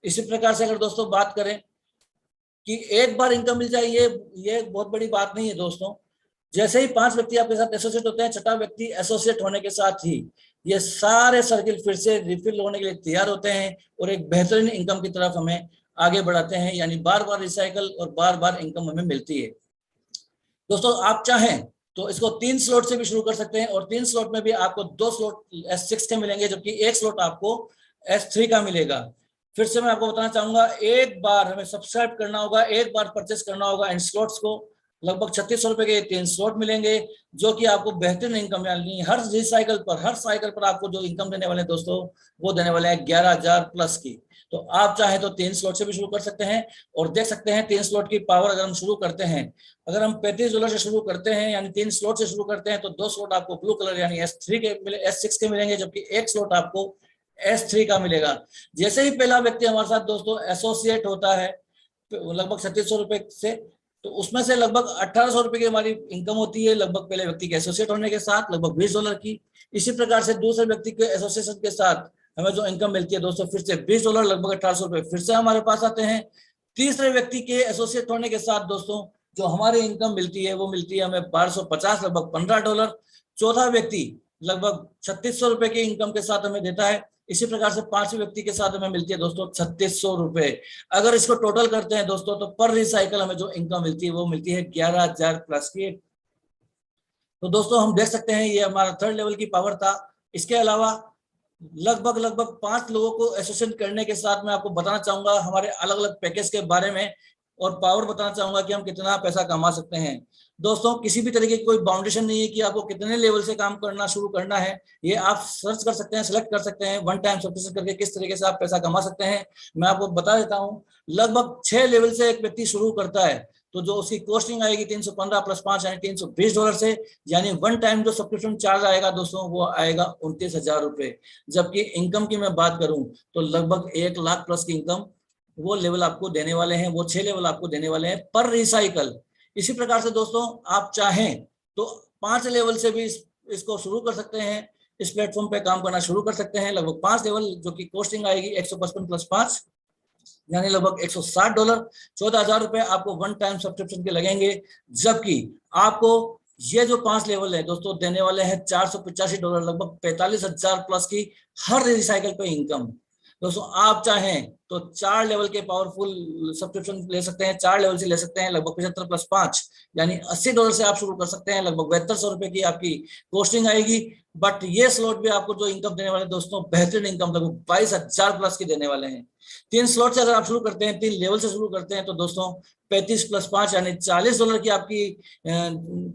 इसी प्रकार से अगर दोस्तों बात करें कि एक बार इनकम मिल जाए, ये बहुत बड़ी बात नहीं है दोस्तों। जैसे ही 5 व्यक्ति आपके साथ एसोसिएट होते हैं, छठा व्यक्ति एसोसिएट होने के साथ ही ये सारे सर्किल फिर से रिफिल होने के लिए तैयार होते हैं और एक बेहतरीन इनकम की तरफ हमें आगे बढ़ाते हैं, यानी बार बार रिसाइकल और बार बार इनकम हमें मिलती है दोस्तों। आप चाहें तो इसको 3 स्लॉट से भी शुरू कर सकते हैं, और 3 स्लॉट में भी आपको 2 स्लॉट S6 के मिलेंगे, जबकि एक स्लॉट आपको S3 का मिलेगा। फिर से मैं आपको बताना चाहूंगा, एक बार हमें सब्सक्राइब करना होगा, एक बार परचेस करना होगा इन स्लॉट्स को। लगभग ₹3600 के 3 स्लॉट मिलेंगे, जो कि आपको बेहतरीन इनकम यानी हर साइकिल पर आपको जो इनकम देने वाले दोस्तों, वो देने वाले हैं 11,000 प्लस की। तो आप चाहे तो 3 स्लॉट से भी शुरू कर सकते हैं, और देख सकते हैं 3 स्लॉट की पावर अगर हम शुरू करते हैं, अगर हम $35 से शुरू करते हैं, यानी 3 स्लॉट से शुरू करते हैं, तो 2 स्लॉट आपको ब्लू कलर यानी S6 के मिलेंगे, जबकि एक स्लॉट आपको S3 का मिलेगा। जैसे ही पहला व्यक्ति हमारे साथ दोस्तों एसोसिएट होता है लगभग ₹3600 से, तो उसमें से लगभग ₹1800 की हमारी इनकम होती है, लगभग पहले व्यक्ति के एसोसिएट होने के साथ लगभग $20 की। इसी प्रकार से दूसरे व्यक्ति के एसोसिएशन के साथ हमें जो इनकम मिलती है दोस्तों, फिर से $20 लगभग ₹1800 फिर से हमारे पास आते हैं। तीसरे व्यक्ति के एसोसिएट होने के साथ दोस्तों जो हमारी इनकम मिलती है, वो मिलती है हमें $1250 लगभग $15। चौथा व्यक्ति लगभग ₹3600 की इनकम के साथ हमें देता है। इसी प्रकार से 5वें व्यक्ति के साथ हमें मिलती है दोस्तों ₹3600। अगर इसको टोटल करते हैं दोस्तों, तो पर रिसाइकल हमें जो इनकम मिलती है वो मिलती है 11,000 प्लस की। तो दोस्तों हम देख सकते हैं ये हमारा 3rd लेवल की पावर था। इसके अलावा लगभग 5 लोगों को एसोसिएट करने के साथ मैं आपको बताना चाहूंगा हमारे अलग अलग पैकेज के बारे में, और पावर बताना चाहूंगा कि हम कितना पैसा कमा सकते हैं। दोस्तों किसी भी तरीके की कोई बाउंडेशन नहीं है कि आपको कितने लेवल से काम करना शुरू करना है। ये आप सर्च कर सकते हैं, सेलेक्ट कर सकते हैं, 1 टाइम सब्सक्रिप्शन करके किस तरीके से आप पैसा कमा सकते हैं। मैं आपको बता देता हूँ, लगभग 6 लेवल से एक व्यक्ति शुरू करता है, तो जो उसकी कॉस्टिंग आएगी 315 प्लस 5 यानी $320 से, यानी 1 टाइम जो सब्सक्रिप्शन चार्ज आएगा दोस्तों, वो आएगा ₹29,000। जबकि इनकम की मैं बात करूं तो लगभग 1 लाख प्लस की इनकम वो लेवल आपको देने वाले हैं, वो 6 लेवल आपको देने वाले हैं पर रिसाइकल। इसी प्रकार से दोस्तों आप चाहें तो 5 लेवल से भी इसको शुरू कर सकते हैं, इस प्लेटफॉर्म पे काम करना शुरू कर सकते हैं। लगभग 5 लेवल जो कि कॉस्टिंग आएगी 155 प्लस 5 यानी लगभग $160। ₹14,000 आपको 1 टाइम सब्सक्रिप्शन के लगेंगे, जबकि आपको ये जो 5 लेवल है दोस्तों देने वाले हैं $485, लगभग 45,000 प्लस की हर रिसाइकल पे इनकम। दोस्तों आप चाहें तो 4 लेवल के पावरफुल सब्सक्रिप्शन ले सकते हैं, 4 लेवल से ले सकते हैं, लगभग 75 + 5 यानी $80 से आप शुरू कर सकते हैं, लगभग 7200 रुपए की आपकी कॉस्टिंग आएगी। बट ये स्लॉट भी आपको जो इनकम देने वाले दोस्तों, बेहतरीन इनकम, लगभग 22,000 प्लस की देने वाले हैं। 3 स्लॉट से अगर आप शुरू करते हैं, 3 लेवल से शुरू करते हैं, तो दोस्तों 35 + 5 यानी $40 की आपकी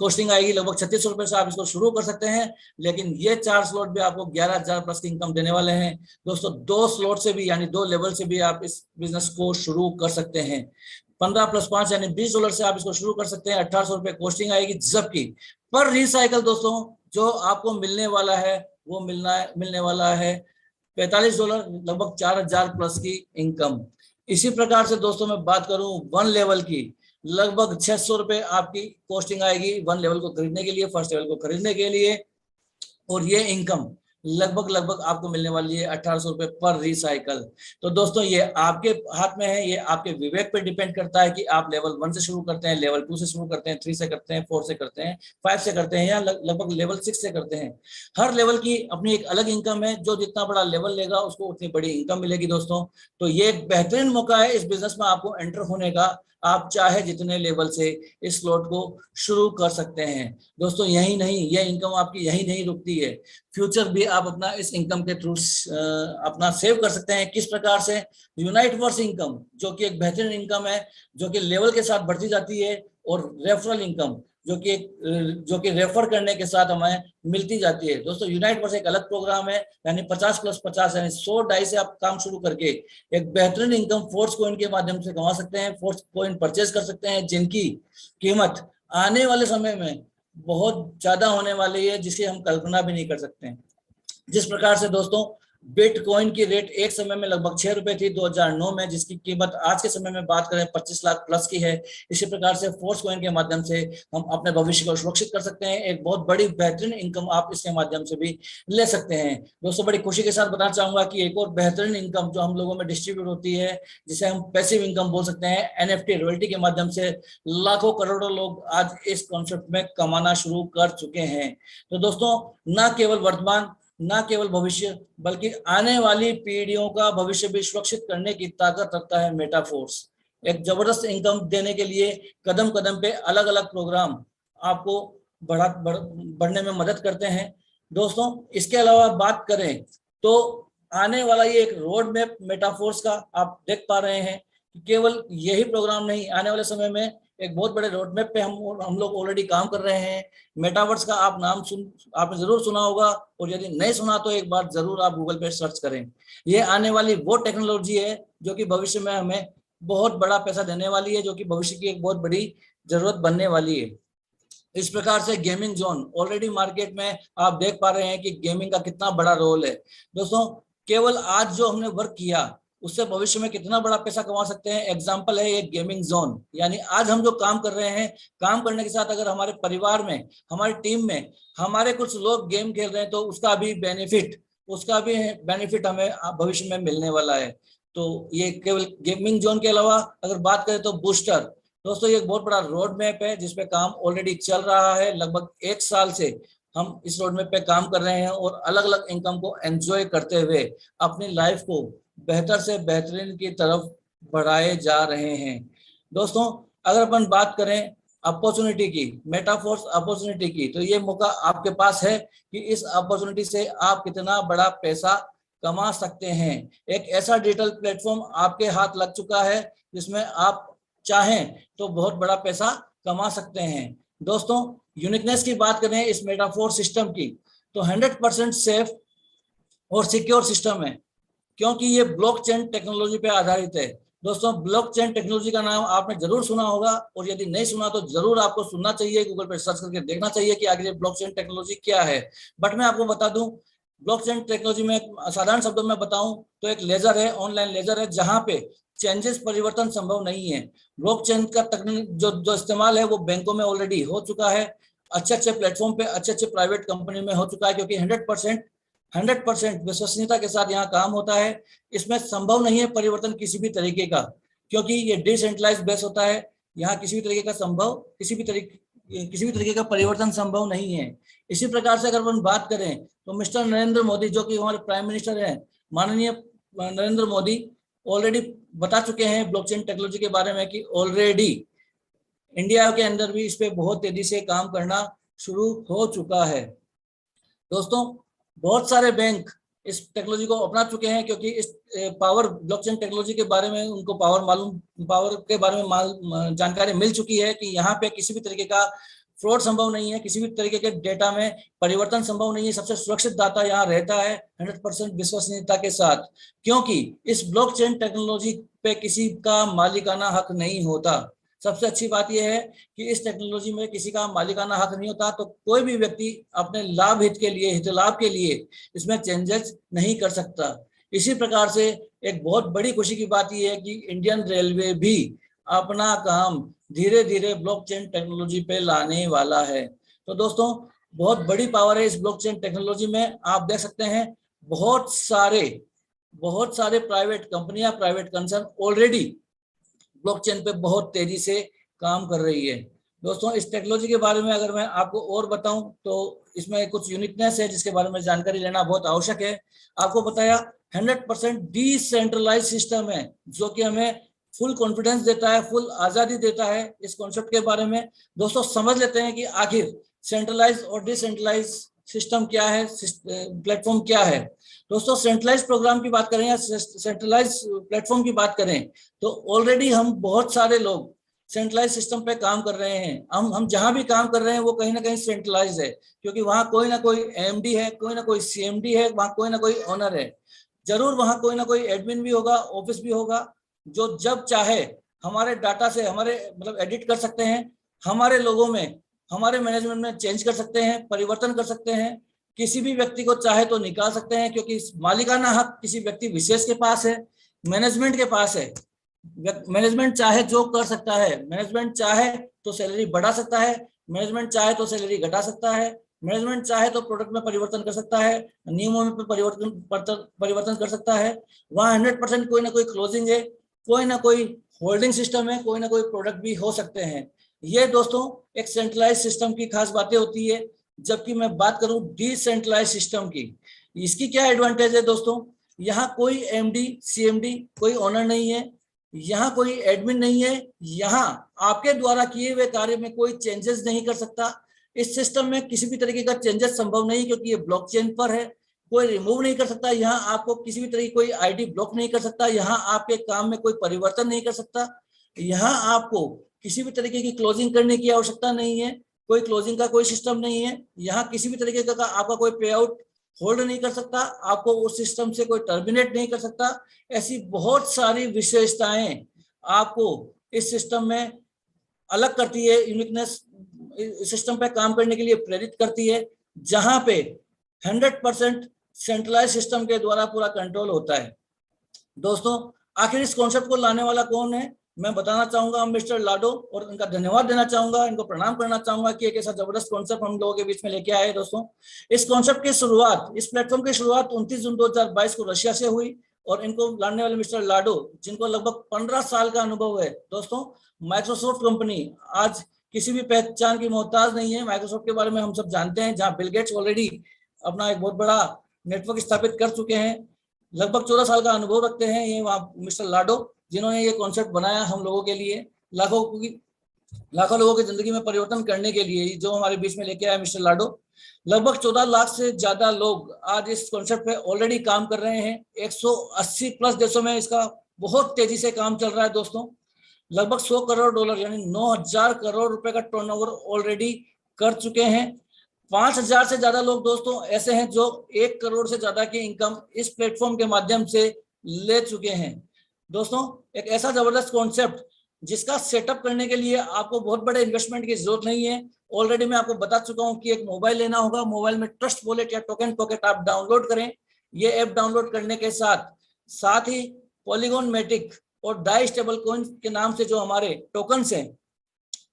कॉस्टिंग आएगी, लगभग 3600 रुपए से आप इसको शुरू कर सकते हैं। लेकिन ये 4 स्लॉट भी आपको 11,000 प्लस की इनकम देने वाले हैं दोस्तों। 2 स्लॉट से भी यानी 2 लेवल से भी आप इस बिजनेस को शुरू कर सकते हैं। 15 + 5 यानी $20 से आप इसको शुरू कर सकते हैं, 1800 रुपए कॉस्टिंग आएगी। जबकि पर रिसाइकल दोस्तों जो आपको मिलने वाला है वो मिलने वाला है $45, लगभग 4000 प्लस की इनकम। इसी प्रकार से दोस्तों मैं बात करूं 1 लेवल की, लगभग 600 रुपए आपकी कॉस्टिंग आएगी 1 लेवल को खरीदने के लिए, फर्स्ट लेवल को खरीदने के लिए। और ये इनकम लगभग आपको मिलने वाली है 1800 रुपए पर रिसाइकल। तो दोस्तों ये आपके हाथ में है, ये आपके विवेक पे डिपेंड करता है कि आप लेवल 1 से शुरू करते हैं, लेवल 2 से शुरू करते हैं, 3 से करते हैं, 4 से करते हैं, 5 से करते हैं, या लगभग लेवल 6 से करते हैं। हर लेवल की अपनी एक अलग इनकम है, जो जितना बड़ा लेवल लेगा उसको उतनी बड़ी इनकम मिलेगी दोस्तों। तो ये एक बेहतरीन मौका है इस बिजनेस में आपको एंटर होने का। आप चाहे जितने लेवल से इस स्लॉट को शुरू कर सकते हैं दोस्तों। यही नहीं, ये इनकम आपकी यही नहीं रुकती है, फ्यूचर भी आप अपना इस इनकम के थ्रू अपना सेव कर सकते हैं। किस प्रकार से? यूनाइट वर्स इनकम जो कि एक बेहतरीन इनकम है, जो कि लेवल के साथ बढ़ती जाती है, और रेफरल इनकम जो कि रेफर करने के साथ हमें मिलती जाती है दोस्तों। यूनाइट वर्स एक अलग प्रोग्राम है, यानी 50 + 50 यानी 100 डाई से आप काम शुरू करके एक बेहतरीन इनकम फोर्स कॉइन के माध्यम से कमा सकते हैं। फोर्स कॉइन परचेज कर सकते हैं जिनकी कीमत आने वाले समय में बहुत ज्यादा होने वाली है, जिसकी हम कल्पना भी नहीं कर सकते हैं। जिस प्रकार से दोस्तों बिटकॉइन की रेट एक समय में लगभग 6 रुपए थी 2009 में, जिसकी कीमत आज के समय में बात करें 25 लाख प्लस की है। इसी प्रकार से फोर्स कॉइन के माध्यम से हम अपने भविष्य को सुरक्षित कर सकते हैं। एक बहुत बड़ी बेहतरीन इनकम आप इसके माध्यम से भी ले सकते हैं दोस्तों। बड़ी खुशी के साथ बताना चाहूंगा कि एक और बेहतरीन इनकम जो हम लोगों में डिस्ट्रीब्यूट होती है, जिसे हम पैसिव इनकम बोल सकते हैं, NFT रॉयल्टी के माध्यम से लाखों करोड़ों लोग आज इस कॉन्सेप्ट में कमाना शुरू कर चुके हैं। तो दोस्तों न केवल वर्तमान, ना केवल भविष्य, बल्कि आने वाली पीढ़ियों का भविष्य भी सुरक्षित करने की ताकत रखता है मेटाफोर्स। एक जबरदस्त इनकम देने के लिए कदम कदम पे अलग अलग प्रोग्राम आपको बढ़ने में मदद करते हैं दोस्तों। इसके अलावा बात करें तो आने वाला ये एक रोड मैप मेटाफोर्स का आप देख पा रहे हैं कि केवल यही प्रोग्राम नहीं, आने वाले समय में एक बहुत बड़े रोड मैप पे हम लोग ऑलरेडी काम कर रहे हैं। मेटावर्स का आप नाम आपने जरूर सुना होगा, और यदि नहीं सुना तो एक बार जरूर आप गूगल पे सर्च करें। ये आने वाली वो टेक्नोलॉजी है जो कि भविष्य में हमें बहुत बड़ा पैसा देने वाली है, जो कि भविष्य की एक बहुत बड़ी जरूरत बनने वाली है। इस प्रकार से गेमिंग जोन ऑलरेडी मार्केट में आप देख पा रहे हैं कि गेमिंग का कितना बड़ा रोल है दोस्तों। केवल आज जो हमने वर्क किया उससे भविष्य में कितना बड़ा पैसा कमा सकते हैं, एग्जांपल है ये गेमिंग जोन। यानी आज हम जो काम कर रहे हैं, काम करने के साथ अगर हमारे परिवार में, हमारी टीम में हमारे कुछ लोग गेम खेल रहे हैं, तो उसका भी बेनिफिट हमें भविष्य में मिलने वाला है। तो ये केवल गेमिंग जोन के अलावा अगर बात करें तो बूस्टर दोस्तों, ये एक बहुत बड़ा रोड मैप है जिसपे काम ऑलरेडी चल रहा है। लगभग 1 साल से हम इस रोड मैप पे काम कर रहे हैं और अलग अलग इनकम को एंजॉय करते हुए अपनी लाइफ को बेहतर से बेहतरीन की तरफ बढ़ाए जा रहे हैं दोस्तों। अगर अपन बात करें अपॉर्चुनिटी की, मेटाफोर्स अपॉर्चुनिटी की, तो ये मौका आपके पास है कि इस अपॉर्चुनिटी से आप कितना बड़ा पैसा कमा सकते हैं। एक ऐसा डिजिटल प्लेटफॉर्म आपके हाथ लग चुका है जिसमें आप चाहें तो बहुत बड़ा पैसा कमा सकते हैं दोस्तों। यूनिकनेस की बात करें इस मेटाफोर सिस्टम की, तो 100% सेफ और सिक्योर सिस्टम है, क्योंकि ये ब्लॉकचेन टेक्नोलॉजी पे आधारित है दोस्तों। ब्लॉकचेन टेक्नोलॉजी का नाम आपने जरूर सुना होगा, और यदि नहीं सुना तो जरूर आपको सुनना चाहिए, गूगल पे सर्च करके देखना चाहिए कि आगे ब्लॉकचेन टेक्नोलॉजी क्या है। बट मैं आपको बता दूं, ब्लॉकचेन टेक्नोलॉजी में साधारण शब्दों में बताऊं तो एक लेजर है, ऑनलाइन लेजर है, जहां पे चेंजेस परिवर्तन संभव नहीं है। ब्लॉकचेन का तकनीक जो इस्तेमाल है वो बैंकों में ऑलरेडी हो चुका है, अच्छे प्लेटफॉर्म पे, अच्छे प्राइवेट कंपनी में हो चुका है, क्योंकि 100% विश्वसनीयता के साथ यहाँ काम होता है। इसमें संभव नहीं है परिवर्तन किसी भी तरीके का, क्योंकि ये डिसेंट्रलाइज बेस होता है। यहाँ किसी भी तरीके का परिवर्तन संभव नहीं है। इसी प्रकार से अगर हम बात करें तो मिस्टर नरेंद्र मोदी, जो कि हमारे प्राइम मिनिस्टर हैं, माननीय नरेंद्र मोदी ऑलरेडी बता चुके हैं ब्लॉकचेन टेक्नोलॉजी के बारे में कि ऑलरेडी इंडिया के अंदर भी इस पे बहुत तेजी से काम करना शुरू हो चुका है। दोस्तों, बहुत सारे बैंक इस टेक्नोलॉजी को अपना चुके हैं क्योंकि इस पावर ब्लॉकचेन टेक्नोलॉजी के बारे में उनको पावर के बारे में जानकारी मिल चुकी है कि यहाँ पे किसी भी तरीके का फ्रॉड संभव नहीं है, किसी भी तरीके के डेटा में परिवर्तन संभव नहीं है। सबसे सुरक्षित डाटा यहाँ रहता है 100% विश्वसनीयता के साथ, क्योंकि इस ब्लॉकचेन टेक्नोलॉजी पे किसी का मालिकाना हक नहीं होता। सबसे अच्छी बात यह है कि इस टेक्नोलॉजी में किसी का मालिकाना हक नहीं होता, तो कोई भी व्यक्ति अपने लाभ हित के लिए, हित लाभ के लिए इसमें चेंजेस नहीं कर सकता। इसी प्रकार से एक बहुत बड़ी खुशी की बात यह है कि इंडियन रेलवे भी अपना काम धीरे धीरे ब्लॉकचेन टेक्नोलॉजी पे लाने वाला है। तो दोस्तों, बहुत बड़ी पावर है इस ब्लॉकचेन टेक्नोलॉजी में। आप देख सकते हैं बहुत सारे प्राइवेट कंपनियां, प्राइवेट कंसर्न ऑलरेडी ब्लॉकचेन पे बहुत तेजी से काम कर रही है। दोस्तों, इस टेक्नोलॉजी के बारे में अगर मैं आपको और बताऊं तो इसमें कुछ यूनिकनेस है जिसके बारे में जानकारी लेना बहुत आवश्यक है। आपको बताया 100% डिसेंट्रलाइज सिस्टम है जो कि हमें फुल कॉन्फिडेंस देता है, फुल आजादी देता है। इस कॉन्सेप्ट के बारे में दोस्तों समझ लेते हैं कि आखिर सेंट्रलाइज और डिसेंट्रलाइज सिस्टम क्या है, प्लेटफॉर्म क्या है। दोस्तों, सेंट्रलाइज प्रोग्राम की बात करें या सेंट्रलाइज प्लेटफॉर्म की बात करें तो ऑलरेडी हम बहुत सारे लोग सेंट्रलाइज सिस्टम पे काम कर रहे हैं। हम जहां भी काम कर रहे हैं वो कहीं ना कहीं सेंट्रलाइज है, क्योंकि वहां कोई ना कोई एमडी है, कोई ना कोई सीएमडी है, वहां कोई ना कोई ओनर है। जरूर वहां कोई ना कोई एडमिन भी होगा, ऑफिस भी होगा, जो जब चाहे हमारे डाटा से हमारे मतलब एडिट कर सकते हैं, हमारे लोगों में, हमारे मैनेजमेंट में चेंज कर सकते हैं, परिवर्तन कर सकते हैं। किसी भी व्यक्ति को चाहे तो निकाल सकते हैं, क्योंकि मालिकाना हक किसी व्यक्ति विशेष के पास है, मैनेजमेंट के पास है। मैनेजमेंट चाहे जो कर सकता है, मैनेजमेंट चाहे तो सैलरी बढ़ा सकता है, मैनेजमेंट चाहे तो सैलरी घटा सकता है, मैनेजमेंट चाहे तो प्रोडक्ट में परिवर्तन कर सकता है, नियमों में परिवर्तन कर सकता है। वहां 100% कोई ना कोई क्लोजिंग है, कोई ना कोई होल्डिंग सिस्टम है, कोई ना कोई प्रोडक्ट भी हो सकते हैं। ये दोस्तों एक सेंट्रलाइज सिस्टम की खास बातें होती है। जबकि मैं बात करूं डिसेंट्रलाइज सिस्टम की, इसकी क्या एडवांटेज है दोस्तों? यहाँ कोई एमडी सीएमडी, कोई ओनर नहीं है, यहाँ कोई एडमिन नहीं है, यहाँ आपके द्वारा किए हुए कार्य में कोई चेंजेस नहीं कर सकता। इस सिस्टम में किसी भी तरीके का चेंजेस संभव नहीं, क्योंकि ये ब्लॉकचेन पर है। कोई रिमूव नहीं कर सकता, यहाँ आपको किसी भी तरीके कोई आईडी ब्लॉक नहीं कर सकता, यहाँ आपके काम में कोई परिवर्तन नहीं कर सकता, यहाँ आपको किसी भी तरीके की क्लोजिंग करने की आवश्यकता नहीं है, कोई क्लोजिंग का कोई सिस्टम नहीं है। यहाँ किसी भी तरीके का आपका कोई पे आउट होल्ड नहीं कर सकता, आपको उस सिस्टम से कोई टर्मिनेट नहीं कर सकता। ऐसी बहुत सारी विशेषताएं आपको इस सिस्टम में अलग करती है, यूनिकनेस सिस्टम पे काम करने के लिए प्रेरित करती है, जहां पे 100% सेंट्रलाइज सिस्टम के द्वारा पूरा कंट्रोल होता है। दोस्तों, आखिर इस कॉन्सेप्ट को लाने वाला कौन है? मैं बताना चाहूंगा मिस्टर लाडो, और इनका धन्यवाद देना चाहूंगा, इनको प्रणाम करना चाहूंगा कि एक ऐसा जबरदस्त कॉन्सेप्ट हम लोगों के बीच में लेके आए। दोस्तों, इस कॉन्सेप्ट की शुरुआत, इस प्लेटफॉर्म की शुरुआत 29 जून 2022 को रशिया से हुई, और इनको लाने वाले मिस्टर लाडो, जिनको लगभग 15 साल का अनुभव है। दोस्तों, माइक्रोसॉफ्ट कंपनी आज किसी भी पहचान की मोहताज नहीं है। माइक्रोसॉफ्ट के बारे में हम सब जानते हैं, जहां बिल गेट्स ऑलरेडी अपना एक बहुत बड़ा नेटवर्क स्थापित कर चुके हैं। लगभग 14 साल का अनुभव रखते हैं ये वहाँ मिस्टर लाडो, जिन्होंने ये कॉन्सेप्ट बनाया हम लोगों के लिए, लाखों लोगों की जिंदगी में परिवर्तन करने के लिए, जो हमारे बीच में लेके आया मिस्टर लाडो। लगभग 14 लाख से ज्यादा लोग आज इस कॉन्सेप्ट पे ऑलरेडी काम कर रहे हैं। 180 प्लस देशों में इसका बहुत तेजी से काम चल रहा है। दोस्तों, लगभग 100 करोड़ डॉलर यानी 9,000 करोड़ रुपए का टर्नओवर ऑलरेडी कर चुके हैं। 5,000 से ज्यादा लोग दोस्तों ऐसे हैं जो 1 करोड़ से ज्यादा की इनकम इस प्लेटफॉर्म के माध्यम से ले चुके हैं। दोस्तों, एक ऐसा जबरदस्त कॉन्सेप्ट जिसका सेटअप करने के लिए आपको बहुत बड़े इन्वेस्टमेंट की जरूरत नहीं है। ऑलरेडी मैं आपको बता चुका हूं कि एक मोबाइल लेना होगा, मोबाइल में ट्रस्ट वॉलेट या टोकन पॉकेट आप डाउनलोड करें। ये ऐप डाउनलोड करने के साथ ही पॉलीगॉन मैटिक और डाई स्टेबल कॉइन के नाम से जो हमारे टोकन्स हैं,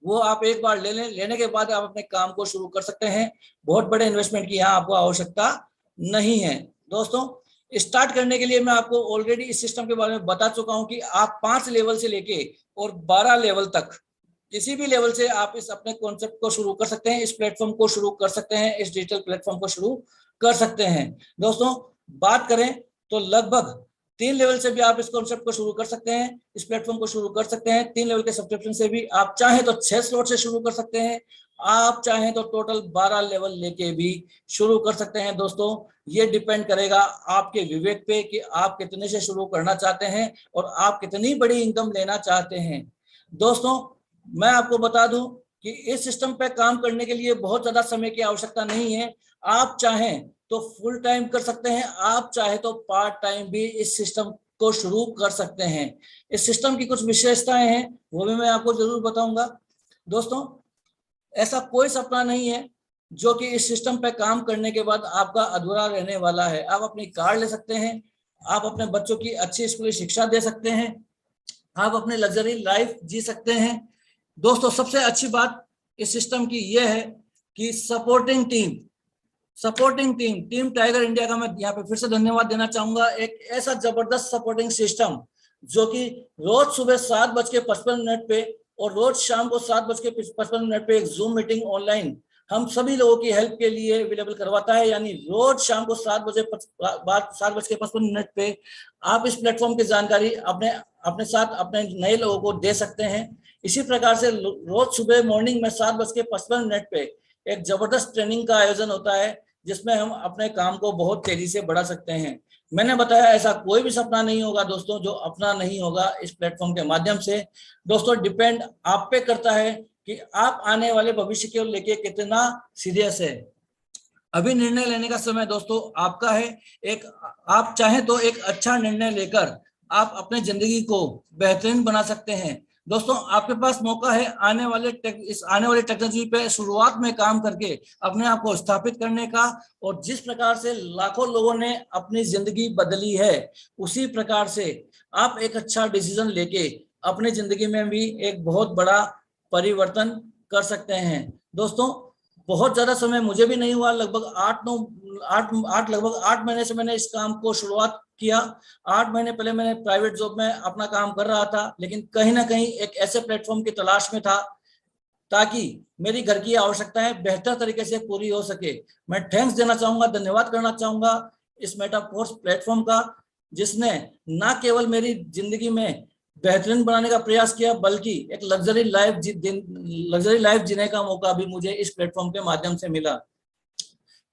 वो आप एक बार लेने के बाद आप अपने काम को शुरू कर सकते हैं। बहुत बड़े इन्वेस्टमेंट की यहाँ आपको आवश्यकता नहीं है। दोस्तों, स्टार्ट करने के लिए मैं आपको ऑलरेडी इस सिस्टम के बारे में बता चुका हूं कि आप 5 लेवल से लेके और 12 लेवल तक, किसी भी लेवल से आप इस अपने कॉन्सेप्ट को शुरू कर सकते हैं, इस प्लेटफॉर्म को शुरू कर सकते हैं, इस डिजिटल प्लेटफॉर्म को शुरू कर सकते हैं। दोस्तों, बात करें तो लगभग 3 लेवल से भी आप इस कॉन्सेप्ट को शुरू कर सकते हैं, इस प्लेटफॉर्म को शुरू कर सकते हैं। 3 लेवल के सब्सक्रिप्शन से भी आप चाहें तो 6 स्लॉट से शुरू कर सकते हैं, आप चाहें तो टोटल 12 लेवल लेके भी शुरू कर सकते हैं। दोस्तों ये डिपेंड करेगा आपके विवेक पे कि आप कितने से शुरू करना चाहते हैं और आप कितनी बड़ी इनकम लेना चाहते हैं। दोस्तों मैं आपको बता दूं कि इस सिस्टम पे काम करने के लिए बहुत ज्यादा समय की आवश्यकता नहीं है। आप चाहें तो फुल टाइम कर सकते हैं, आप चाहे तो पार्ट टाइम भी इस सिस्टम को शुरू कर सकते हैं। इस सिस्टम की कुछ विशेषताएं हैं वो भी मैं आपको जरूर बताऊंगा। दोस्तों ऐसा कोई सपना नहीं है जो कि इस सिस्टम पे काम करने के बाद आपका अधूरा रहने वाला है। आप अपनी कार ले सकते हैं, आप अपने बच्चों की अच्छी स्कूली शिक्षा दे सकते हैं, आप अपनी लग्जरी लाइफ जी सकते हैं। दोस्तों सबसे अच्छी बात इस सिस्टम की यह है कि सपोर्टिंग टीम टाइगर इंडिया का मैं यहाँ पे फिर से धन्यवाद देना चाहूंगा। एक ऐसा जबरदस्त सपोर्टिंग सिस्टम जो कि रोज सुबह 7:55 पे और रोज शाम को 7:55 पे एक जूम मीटिंग ऑनलाइन हम सभी लोगों की हेल्प के लिए अवेलेबल करवाता है। यानी रोज शाम को 7:55 पे आप इस प्लेटफॉर्म की जानकारी अपने साथ अपने नए लोगों को दे सकते हैं। इसी प्रकार से रोज सुबह मॉर्निंग में 7:55 पे एक जबरदस्त ट्रेनिंग का आयोजन होता है जिसमें हम अपने काम को बहुत तेजी से बढ़ा सकते हैं। मैंने बताया ऐसा कोई भी सपना नहीं होगा दोस्तों जो अपना नहीं होगा इस प्लेटफॉर्म के माध्यम से। दोस्तों डिपेंड आप पे करता है कि आप आने वाले भविष्य को लेके कितना सीरियस है। अभी निर्णय लेने का समय दोस्तों आपका है। एक आप चाहें तो एक अच्छा निर्णय लेकर आप अपने जिंदगी को बेहतरीन बना सकते हैं। दोस्तों आपके पास मौका है आने वाली टेक्नोलॉजी पे शुरुआत में काम करके अपने आप को स्थापित करने का। और जिस प्रकार से लाखों लोगों ने अपनी जिंदगी बदली है उसी प्रकार से आप एक अच्छा डिसीजन लेके अपनी जिंदगी में भी एक बहुत बड़ा परिवर्तन कर सकते हैं। दोस्तों बहुत ज्यादा समय मुझे भी नहीं हुआ, लगभग 8 महीने से मैंने इस काम को शुरुआत किया। 8 महीने पहले मैंने प्राइवेट जॉब में अपना काम कर रहा था, लेकिन कहीं ना कहीं एक ऐसे प्लेटफॉर्म की तलाश में था ताकि मेरी घर की आवश्यकताएं बेहतर तरीके से पूरी हो सके। मैं थैंक्स देना चाहूंगा, धन्यवाद करना चाहूंगा इस मेटाफोर्स प्लेटफॉर्म का, जिसने न केवल मेरी जिंदगी में बेहतरीन बनाने का प्रयास किया बल्कि एक लग्जरी लाइफ जीने का मौका भी मुझे इस प्लेटफॉर्म के माध्यम से मिला।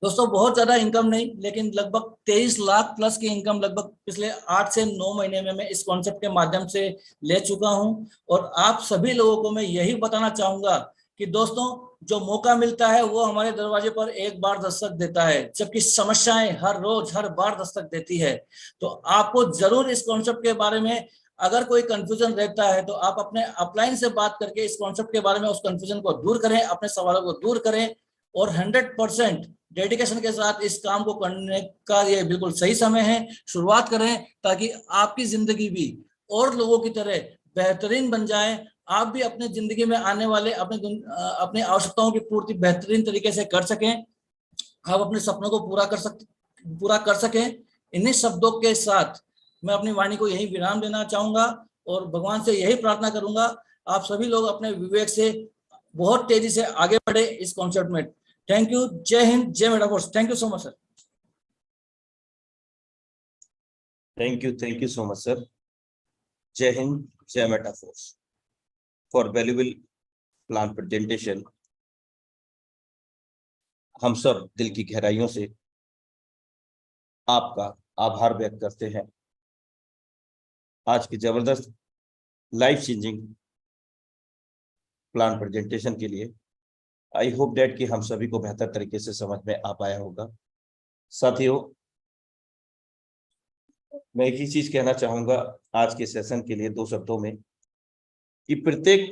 दोस्तों बहुत ज्यादा इनकम नहीं, लेकिन लगभग 23 लाख प्लस की इनकम लगभग पिछले 8 से 9 महीने में मैं इस कॉन्सेप्ट के माध्यम से ले चुका हूं। और आप सभी लोगों को मैं यही बताना चाहूंगा कि दोस्तों जो मौका मिलता है वो हमारे दरवाजे पर एक बार दस्तक देता है, जबकि समस्याएं हर रोज हर बार दस्तक देती है। तो आपको जरूर इस कॉन्सेप्ट के बारे में अगर कोई कंफ्यूजन रहता है तो आप अपने अपलाइन से बात करके इस कॉन्सेप्ट के बारे में उस कंफ्यूजन को दूर करें, अपने सवालों को दूर करें और 100% डेडिकेशन के साथ इस काम को करने का ये बिल्कुल सही समय है। शुरुआत करें ताकि आपकी जिंदगी भी और लोगों की तरह बेहतरीन बन जाए। आप भी अपने जिंदगी में आने वाले अपनी आवश्यकताओं की पूर्ति बेहतरीन तरीके से कर सकें, आप अपने सपनों को पूरा कर सकें। इन्हीं शब्दों के साथ मैं अपनी वाणी को यही विराम देना चाहूंगा और भगवान से यही प्रार्थना करूंगा आप सभी लोग अपने विवेक से बहुत तेजी से आगे बढ़े इस कॉन्सेप्ट में। Thank you. जय हिंद, जय Metaforce. Thank you so much sir. Thank you so much sir. जय हिंद, जय Metaforce for valuable plan presentation. हम सब दिल की गहराइयों से आपका आभार व्यक्त करते हैं आज की जबरदस्त लाइफ चेंजिंग प्लान प्रेजेंटेशन के लिए। आई होप डेट कि हम सभी को बेहतर तरीके से समझ में आ पाया होगा। साथियों मैं एक ही चीज कहना चाहूंगा आज के सेशन के लिए 2 शब्दों में कि प्रत्येक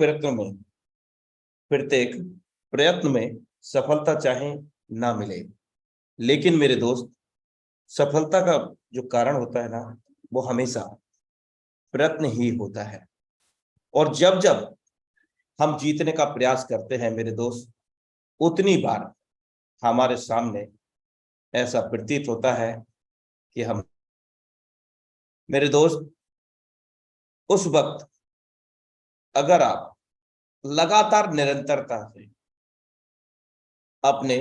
प्रयत्न में सफलता चाहे ना मिले, लेकिन मेरे दोस्त सफलता का जो कारण होता है ना वो हमेशा प्रयत्न ही होता है। और जब जब हम जीतने का प्रयास करते हैं मेरे दोस्त, उतनी बार हमारे सामने ऐसा प्रतीत होता है कि हम मेरे दोस्त उस वक्त अगर आप लगातार निरंतरता से अपने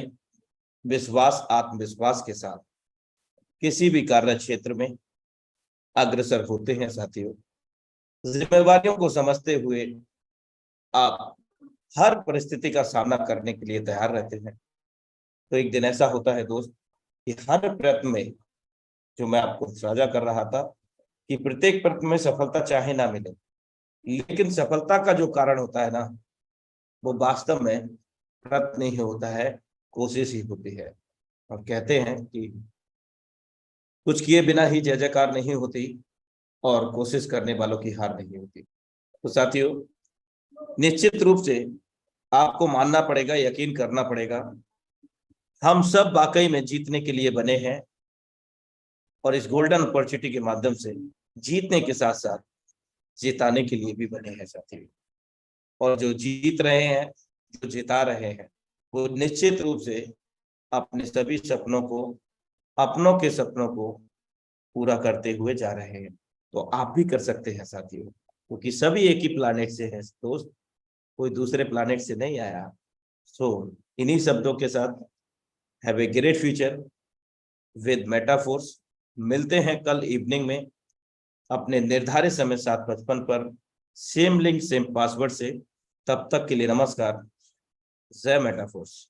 आत्मविश्वास के साथ किसी भी कार्य क्षेत्र में अग्रसर होते हैं साथियों। जिम्मेवारियों को समझते हुए आप हर परिस्थिति का सामना करने के लिए तैयार रहते हैं। तो एक दिन ऐसा होता है दोस्त कि हर प्रयत्न में, जो मैं आपको साझा कर रहा था, कि प्रत्येक प्रयत्न में सफलता चाहे ना मिले, लेकिन सफलता का जो कारण होता है ना, वो वास्तव में प्रयत्न नहीं होता है, कोशिश ही होती है। और कहते हैं कि कुछ किए बिना ही जय जयकार नहीं होती और कोशिश करने वालों की हार नहीं होती। तो साथियों, निश्चित रूप से आपको मानना पड़ेगा, यकीन करना पड़ेगा, हम सब वाकई में जीतने के लिए बने हैं और इस गोल्डन अपॉर्चुनिटी के माध्यम से जीतने के साथ साथ जिताने के लिए भी बने हैं साथियों। और जो जीत रहे हैं, जो जिता रहे हैं, वो निश्चित रूप से अपने सभी सपनों को, अपनों के सपनों को पूरा करते हुए जा रहे हैं। तो आप भी कर सकते हैं साथियों, क्योंकि सभी एक ही प्लानेट से हैं दोस्त, कोई दूसरे प्लानेट से नहीं आया। सो इन्हीं शब्दों के साथ have a great future with Metaforce. मिलते हैं कल इवनिंग में अपने निर्धारित समय 7:55 पर, सेम लिंक सेम पासवर्ड से। तब तक के लिए नमस्कार। जय मेटाफोर्स।